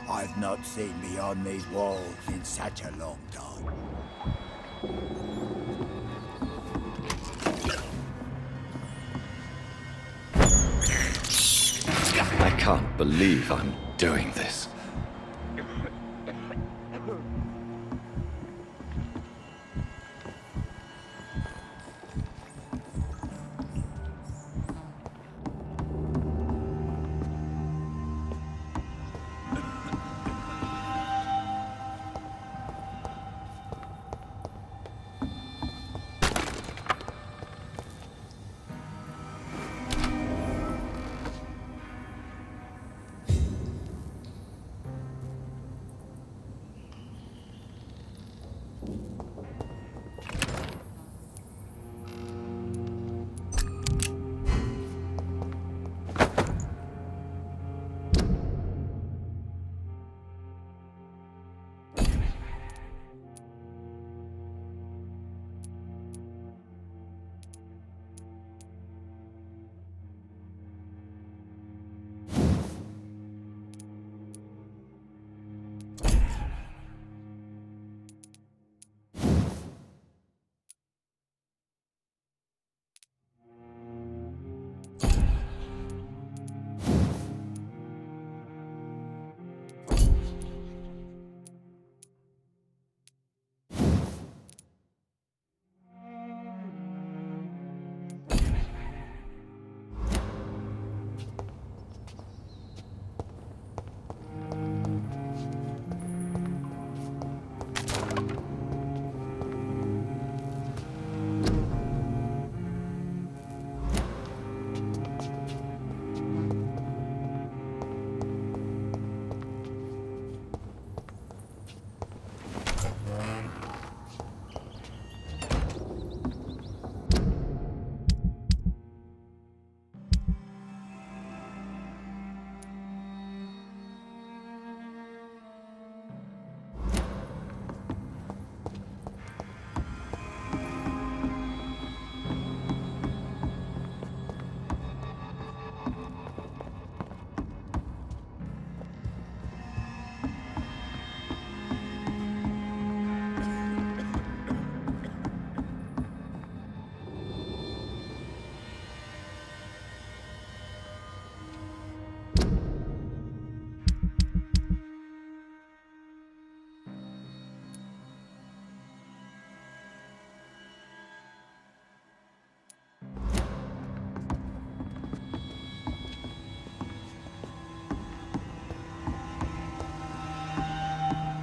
I've not seen beyond these walls in such a long time. I can't believe I'm doing this.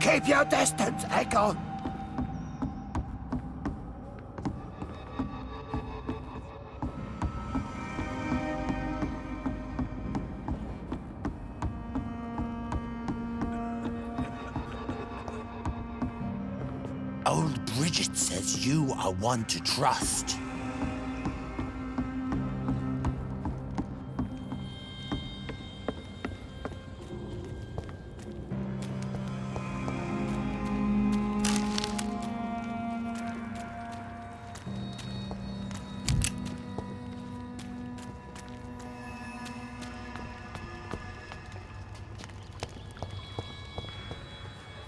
Keep your distance, Echo! Bridget says you are one to trust.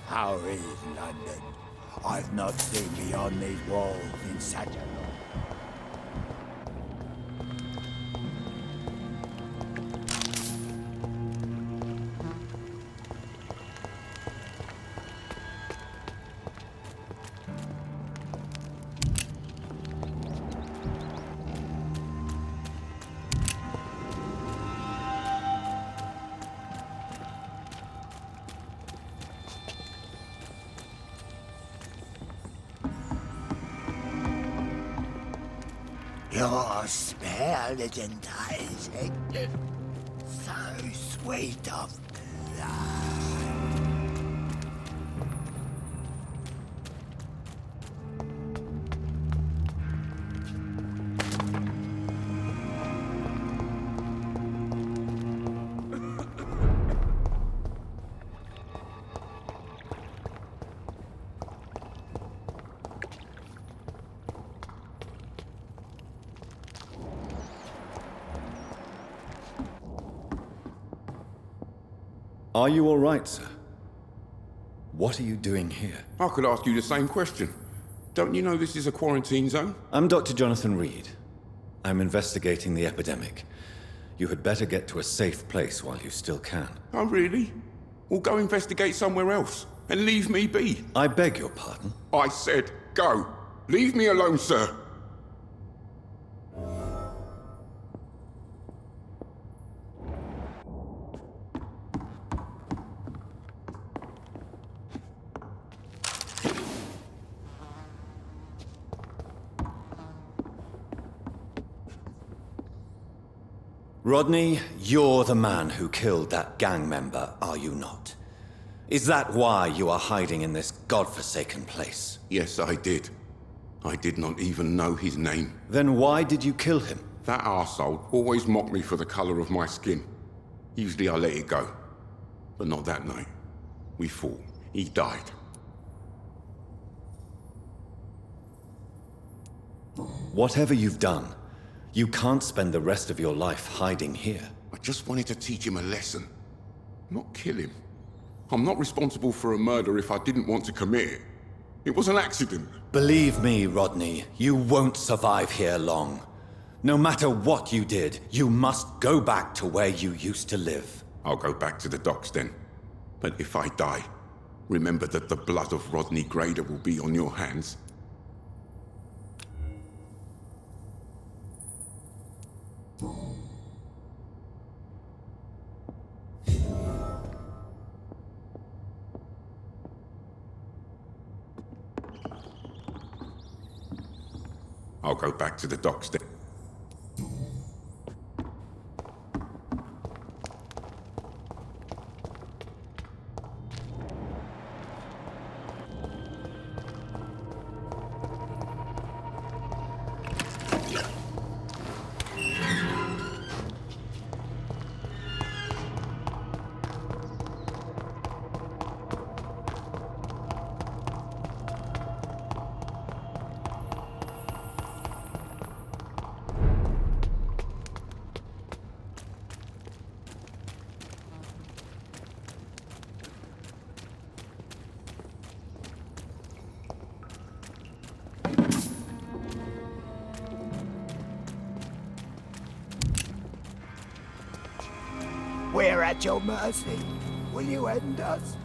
How is London? I've not seen beyond these walls in such a long. Your spell is enticing. So sweet of blood. Are you all right, sir? What are you doing here? I could ask you the same question. Don't you know this is a quarantine zone? I'm Dr. Jonathan Reed. I'm investigating the epidemic. You had better get to a safe place while you still can. Oh, really? Well, go investigate somewhere else and leave me be. I beg your pardon? I said go. Leave me alone, sir. Rodney, you're the man who killed that gang member, are you not? Is that why you are hiding in this godforsaken place? Yes, I did. I did not even know his name. Then why did you kill him? That arsehole always mocked me for the color of my skin. Usually I let it go. But not that night. We fought. He died. Whatever you've done, you can't spend the rest of your life hiding here. I just wanted to teach him a lesson. Not kill him. I'm not responsible for a murder if I didn't want to commit it. It was an accident. Believe me, Rodney, you won't survive here long. No matter what you did, you must go back to where you used to live. I'll go back to the docks then. But if I die, remember that the blood of Rodney Grader will be on your hands. I'll go back to the docks then. We're at your mercy. Will you end us?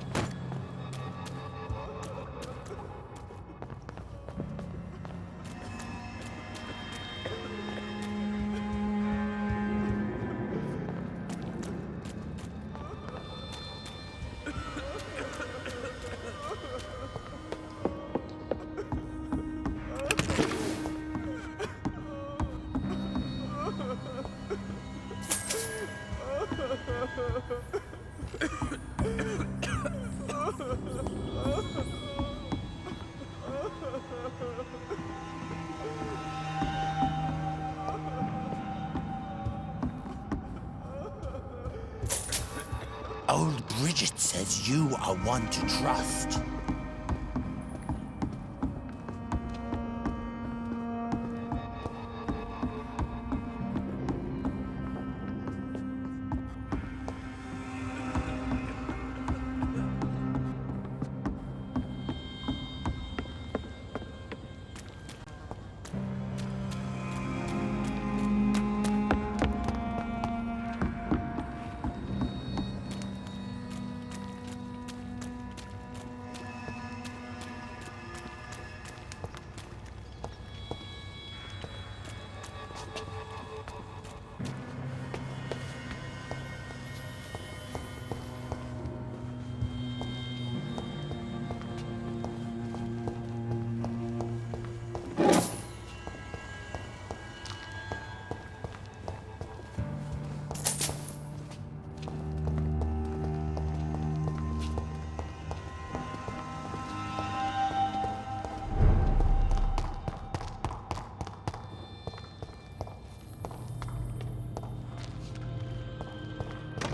Old Bridget says you are one to trust.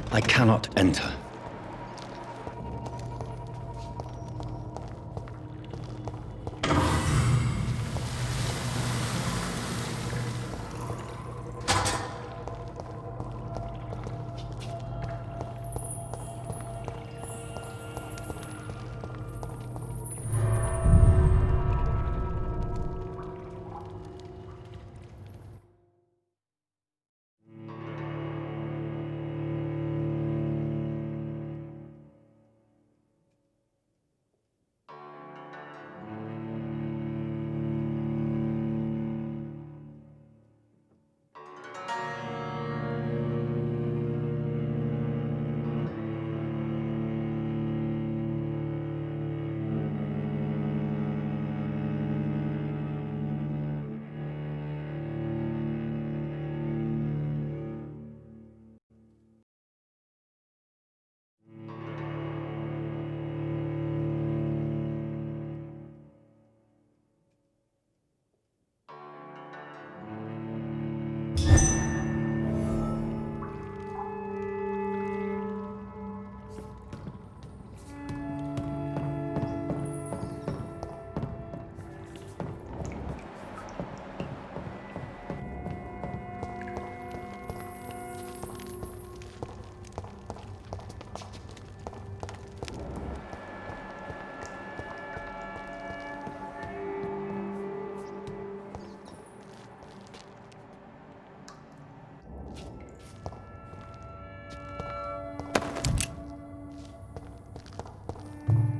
I cannot enter.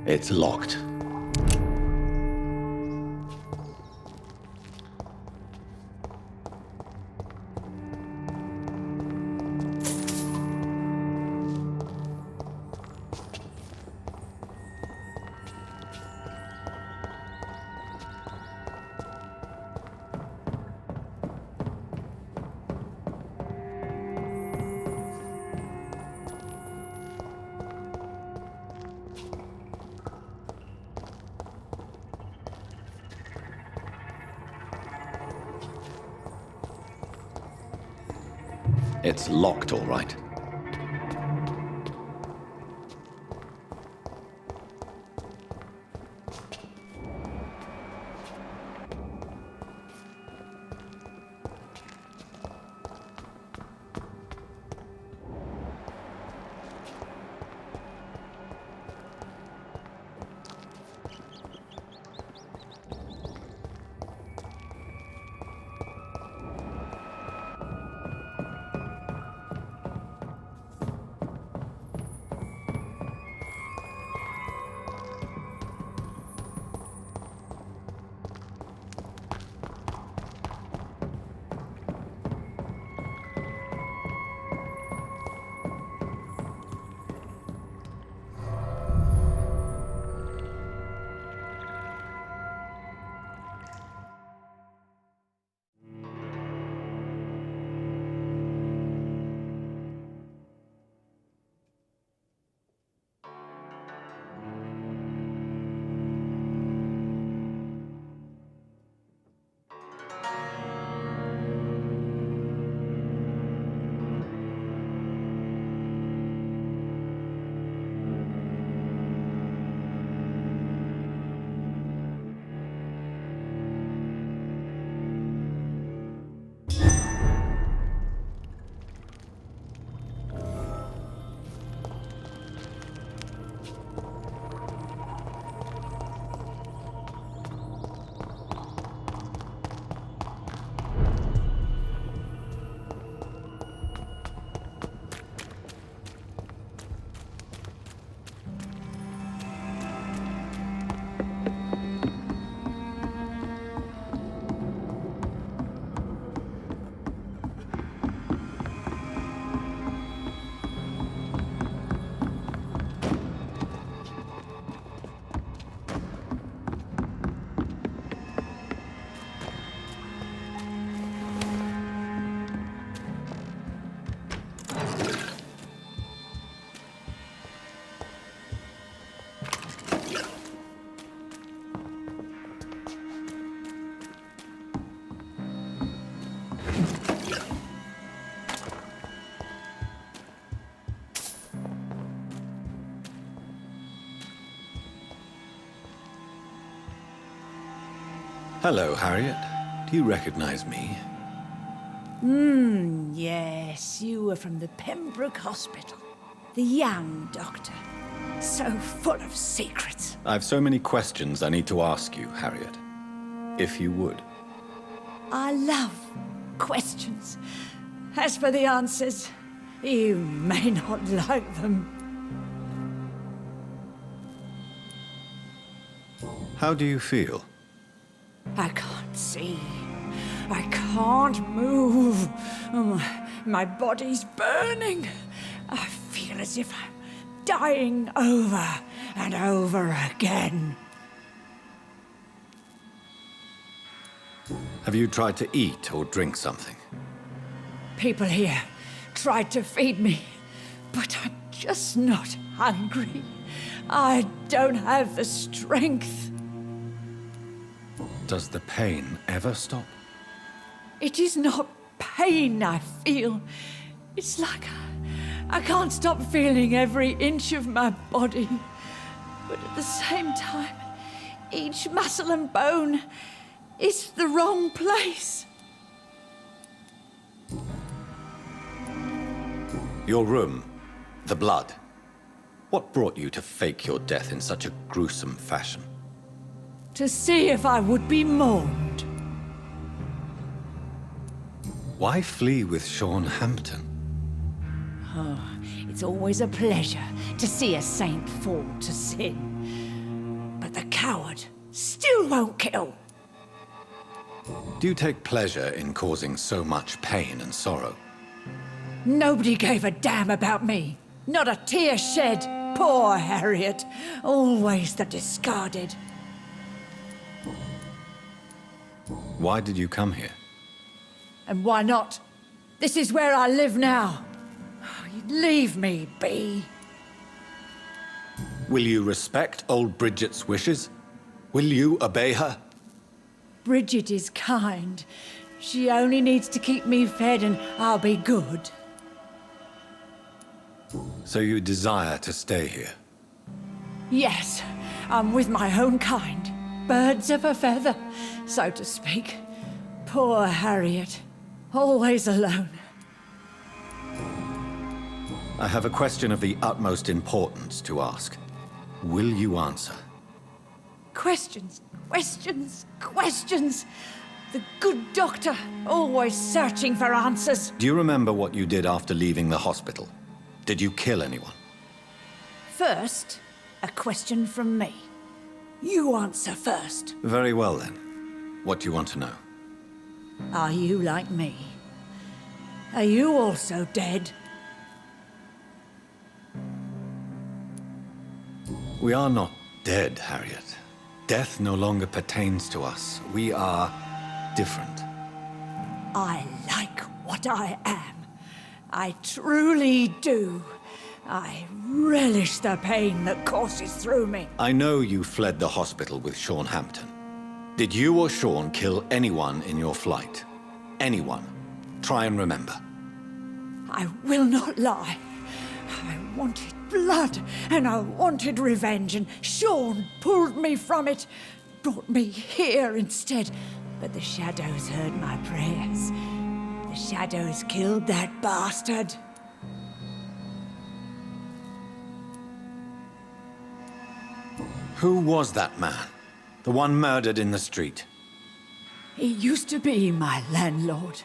It's locked. It's locked, all right. Hello, Harriet. Do you recognize me? Yes, you were from the Pembroke Hospital. The young doctor. So full of secrets. I've so many questions I need to ask you, Harriet. If you would. I love questions. As for the answers, you may not like them. How do you feel? I can't see. I can't move. My body's burning. I feel as if I'm dying over and over again. Have you tried to eat or drink something? People here tried to feed me, but I'm just not hungry. I don't have the strength. Does the pain ever stop? It is not pain I feel. It's like I can't stop feeling every inch of my body. But at the same time, each muscle and bone is the wrong place. Your room, the blood. What brought you to fake your death in such a gruesome fashion? To see if I would be mourned. Why flee with Sean Hampton? Oh, it's always a pleasure to see a saint fall to sin. But the coward still won't kill. Do you take pleasure in causing so much pain and sorrow? Nobody gave a damn about me. Not a tear shed. Poor Harriet. Always the discarded. Why did you come here? And why not? This is where I live now. Leave me be. Will you respect old Bridget's wishes? Will you obey her? Bridget is kind. She only needs to keep me fed and I'll be good. So you desire to stay here? Yes, I'm with my own kind. Birds of a feather, so to speak. Poor Harriet. Always alone. I have a question of the utmost importance to ask. Will you answer? Questions, questions, questions. The good doctor, always searching for answers. Do you remember what you did after leaving the hospital? Did you kill anyone? First, a question from me. You answer first. Very well then. What do you want to know? Are you like me? Are you also dead? We are not dead, Harriet. Death no longer pertains to us. We are different. I like what I am. I truly do. I relish the pain that courses through me. I know you fled the hospital with Sean Hampton. Did you or Sean kill anyone in your flight? Anyone? Try and remember. I will not lie. I wanted blood, and I wanted revenge, and Sean pulled me from it, brought me here instead. But the shadows heard my prayers. The shadows killed that bastard. Who was that man? The one murdered in the street? He used to be my landlord.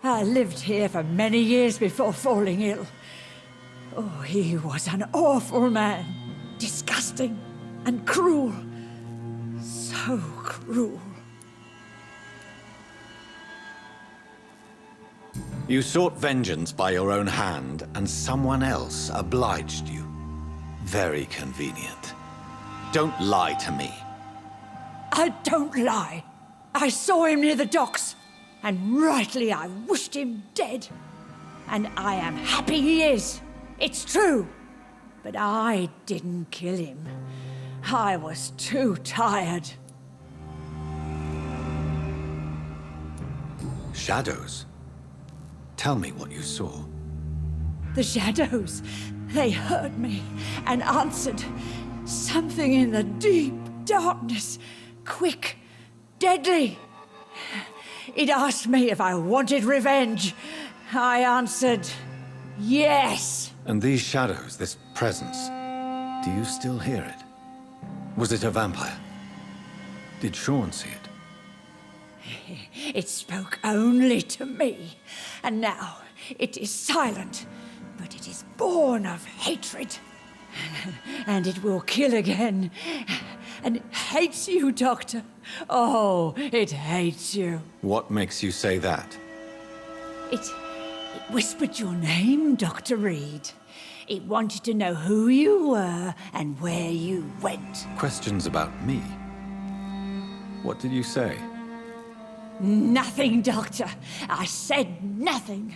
I lived here for many years before falling ill. Oh, he was an awful man. Disgusting and cruel. So cruel. You sought vengeance by your own hand, and someone else obliged you. Very convenient. Don't lie to me. I don't lie. I saw him near the docks, and rightly I wished him dead. And I am happy he is. It's true. But I didn't kill him. I was too tired. Shadows? Tell me what you saw. The shadows, they heard me and answered. Something in the deep darkness, quick, deadly. It asked me if I wanted revenge. I answered, yes. And these shadows, this presence, do you still hear it? Was it a vampire? Did Sean see it? It spoke only to me, and now it is silent, but it is born of hatred. And it will kill again. And it hates you, Doctor. Oh, it hates you. What makes you say that? It whispered your name, Dr. Reed. It wanted to know who you were and where you went. Questions about me? What did you say? Nothing, Doctor. I said nothing.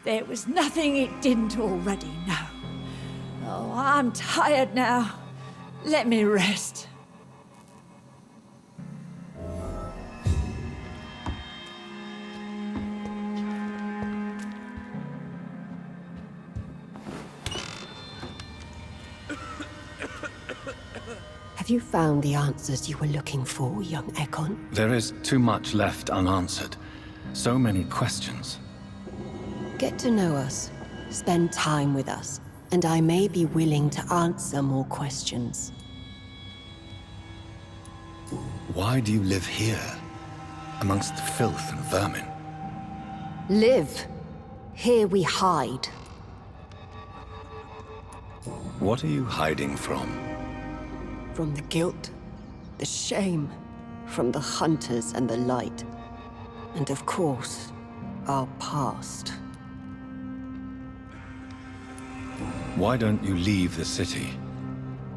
There was nothing it didn't already know. Oh, I'm tired now. Let me rest. Have you found the answers you were looking for, young Ekon? There is too much left unanswered. So many questions. Get to know us, spend time with us, and I may be willing to answer more questions. Why do you live here, amongst the filth and vermin? Live. Here we hide. What are you hiding from? From the guilt, the shame, from the hunters and the light. And of course, our past. Why don't you leave the city?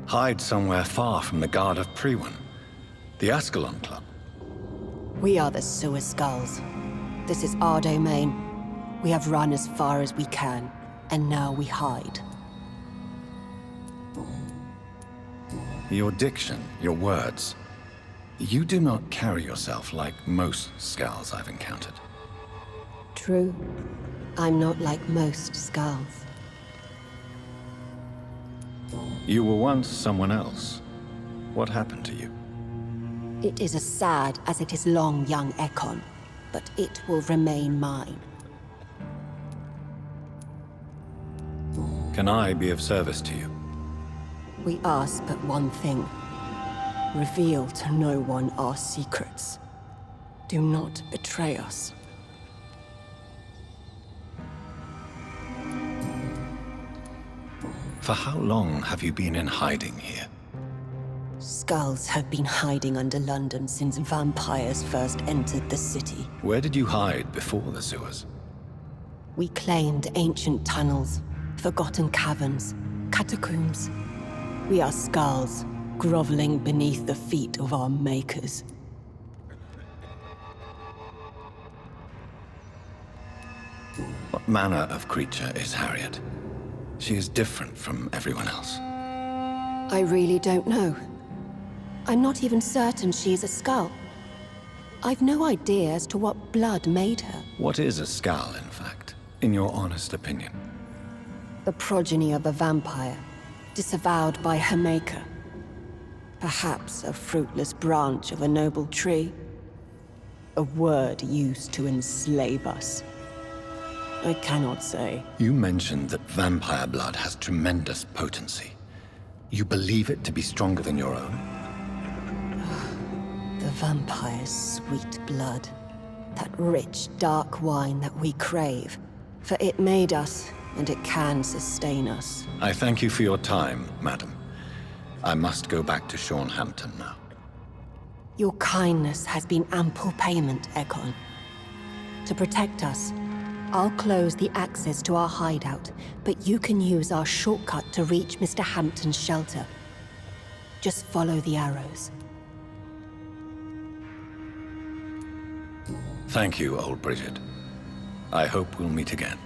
Hide somewhere far from the Guard of Priwen, the Ascalon Club. We are the Sewer Skulls. This is our domain. We have run as far as we can, and now we hide. Your diction, your words. You do not carry yourself like most Skulls I've encountered. True. I'm not like most Skulls. You were once someone else. What happened to you? It is as sad as it is long, young Ekon, but it will remain mine. Can I be of service to you? We ask but one thing. Reveal to no one our secrets. Do not betray us. For how long have you been in hiding here? Skulls have been hiding under London since vampires first entered the city. Where did you hide before the sewers? We claimed ancient tunnels, forgotten caverns, catacombs. We are skulls, groveling beneath the feet of our makers. What manner of creature is Harriet? She is different from everyone else. I really don't know. I'm not even certain she is a skull. I've no idea as to what blood made her. What is a skull, in fact, in your honest opinion? The progeny of a vampire, disavowed by her maker. Perhaps a fruitless branch of a noble tree. A word used to enslave us. I cannot say. You mentioned that vampire blood has tremendous potency. You believe it to be stronger than your own? The vampire's sweet blood. That rich, dark wine that we crave. For it made us, and it can sustain us. I thank you for your time, madam. I must go back to Hampton now. Your kindness has been ample payment, Ekon. To protect us, I'll close the access to our hideout, but you can use our shortcut to reach Mr. Hampton's shelter. Just follow the arrows. Thank you, old Bridget. I hope we'll meet again.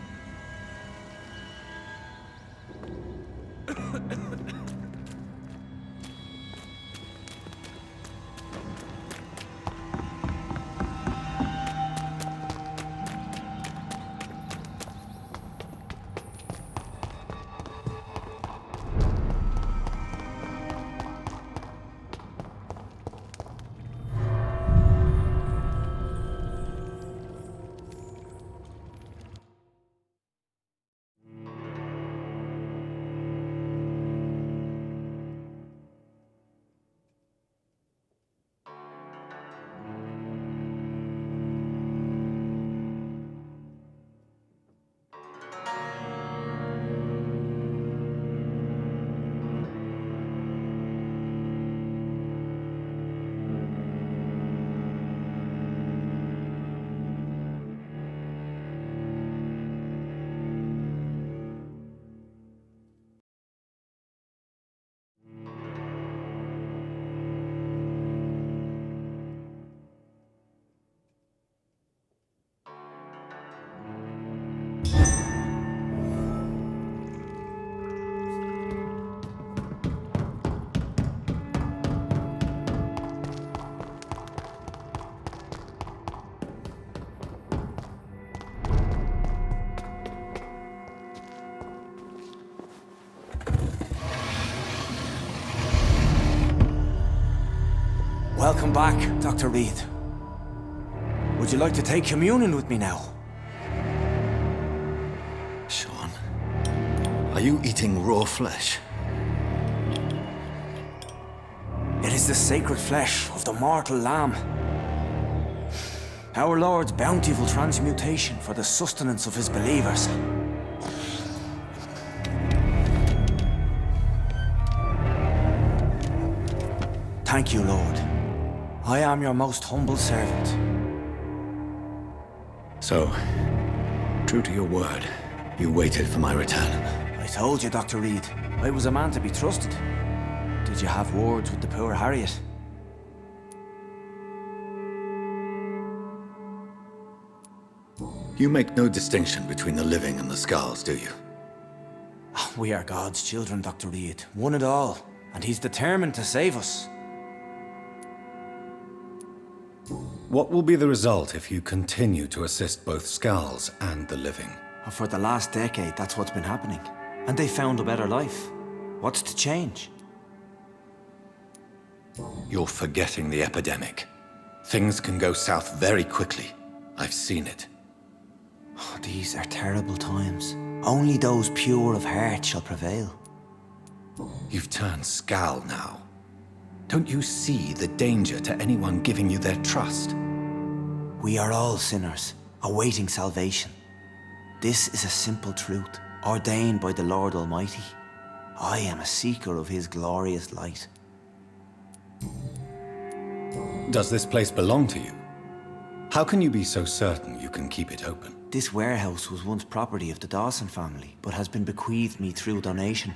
Welcome back, Dr. Reed. Would you like to take communion with me now? Sean, are you eating raw flesh? It is the sacred flesh of the mortal lamb. Our Lord's bountiful transmutation for the sustenance of his believers. Thank you, Lord. I am your most humble servant. So, true to your word, you waited for my return. I told you, Dr. Reed, I was a man to be trusted. Did you have words with the poor Harriet? You make no distinction between the living and the skulls, do you? We are God's children, Dr. Reed, one and all, and he's determined to save us. What will be the result if you continue to assist both skulls and the living? For the last decade, that's what's been happening. And they found a better life. What's to change? You're forgetting the epidemic. Things can go south very quickly. I've seen it. Oh, these are terrible times. Only those pure of heart shall prevail. You've turned Skal now. Don't you see the danger to anyone giving you their trust? We are all sinners, awaiting salvation. This is a simple truth, ordained by the Lord Almighty. I am a seeker of his glorious light. Does this place belong to you? How can you be so certain you can keep it open? This warehouse was once property of the Dawson family, but has been bequeathed me through donation.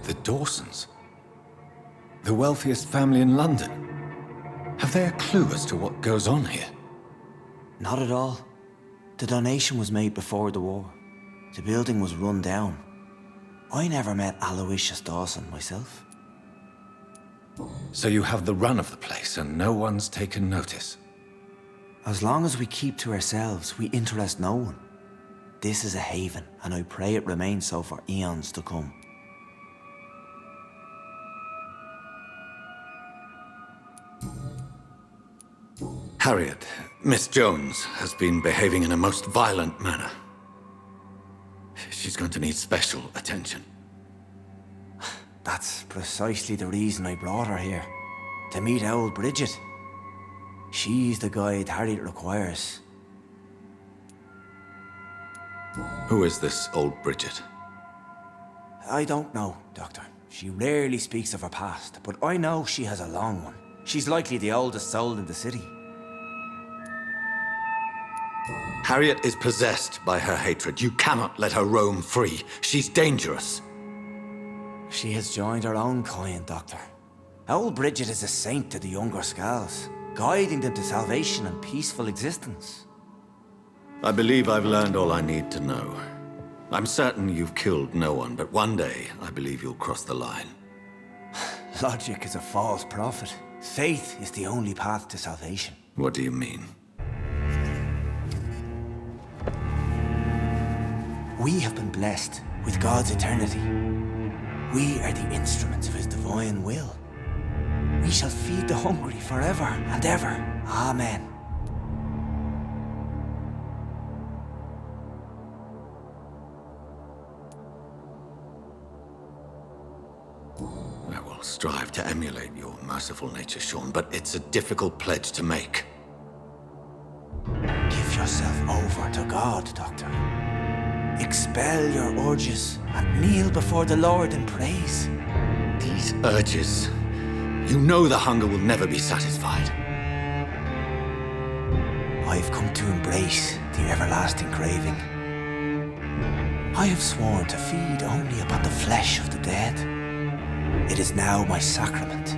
The Dawsons? The wealthiest family in London? Have they a clue as to what goes on here? Not at all. The donation was made before the war. The building was run down. I never met Aloysius Dawson myself. So you have the run of the place and no one's taken notice? As long as we keep to ourselves, we interest no one. This is a haven, and I pray it remains so for eons to come. Harriet, Miss Jones, has been behaving in a most violent manner. She's going to need special attention. That's precisely the reason I brought her here. To meet old Bridget. She's the guide Harriet requires. Who is this old Bridget? I don't know, Doctor. She rarely speaks of her past, but I know she has a long one. She's likely the oldest soul in the city. Harriet is possessed by her hatred. You cannot let her roam free. She's dangerous. She has joined her own kind, Doctor. Old Bridget is a saint to the younger Skals, guiding them to salvation and peaceful existence. I believe I've learned all I need to know. I'm certain you've killed no one, but one day I believe you'll cross the line. Logic is a false prophet. Faith is the only path to salvation. What do you mean? We have been blessed with God's eternity. We are the instruments of his divine will. We shall feed the hungry forever and ever. Amen. I will strive to emulate your merciful nature, Sean, but it's a difficult pledge to make. Give yourself over to God, Doctor. Expel your urges and kneel before the Lord in praise. These urges. You know the hunger will never be satisfied. I've come to embrace the everlasting craving. I have sworn to feed only upon the flesh of the dead. It is now my sacrament.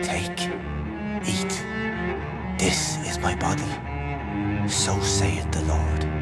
Take, eat. This is my body. So saith the Lord.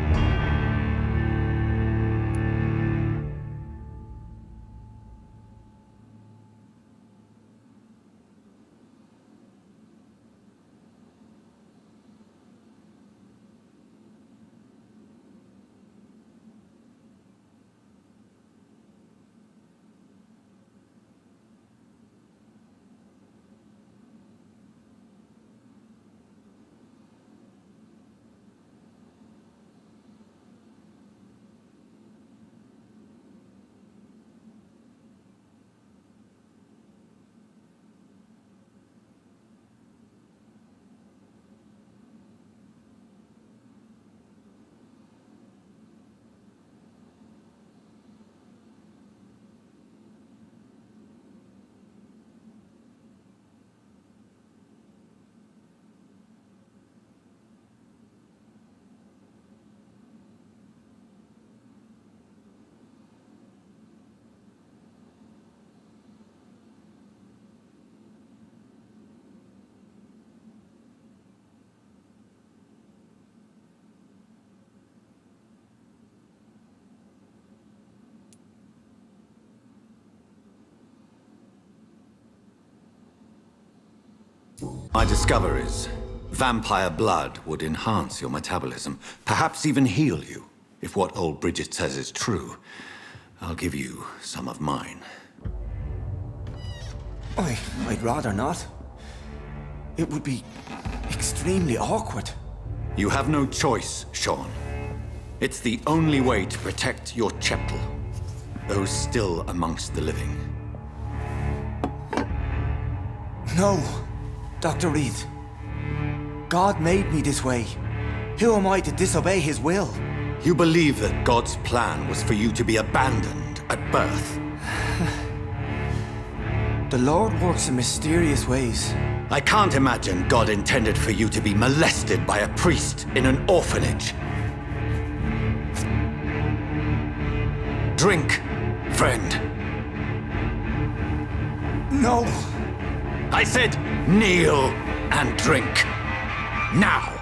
My discoveries. Vampire blood would enhance your metabolism, perhaps even heal you. If what old Bridget says is true, I'll give you some of mine. I'd rather not. It would be extremely awkward. You have no choice, Sean. It's the only way to protect your Cheptel, those still amongst the living. No, Dr. Reed. God made me this way. Who am I to disobey his will? You believe that God's plan was for you to be abandoned at birth? The Lord works in mysterious ways. I can't imagine God intended for you to be molested by a priest in an orphanage. Drink, friend. No! I said kneel and drink. Now!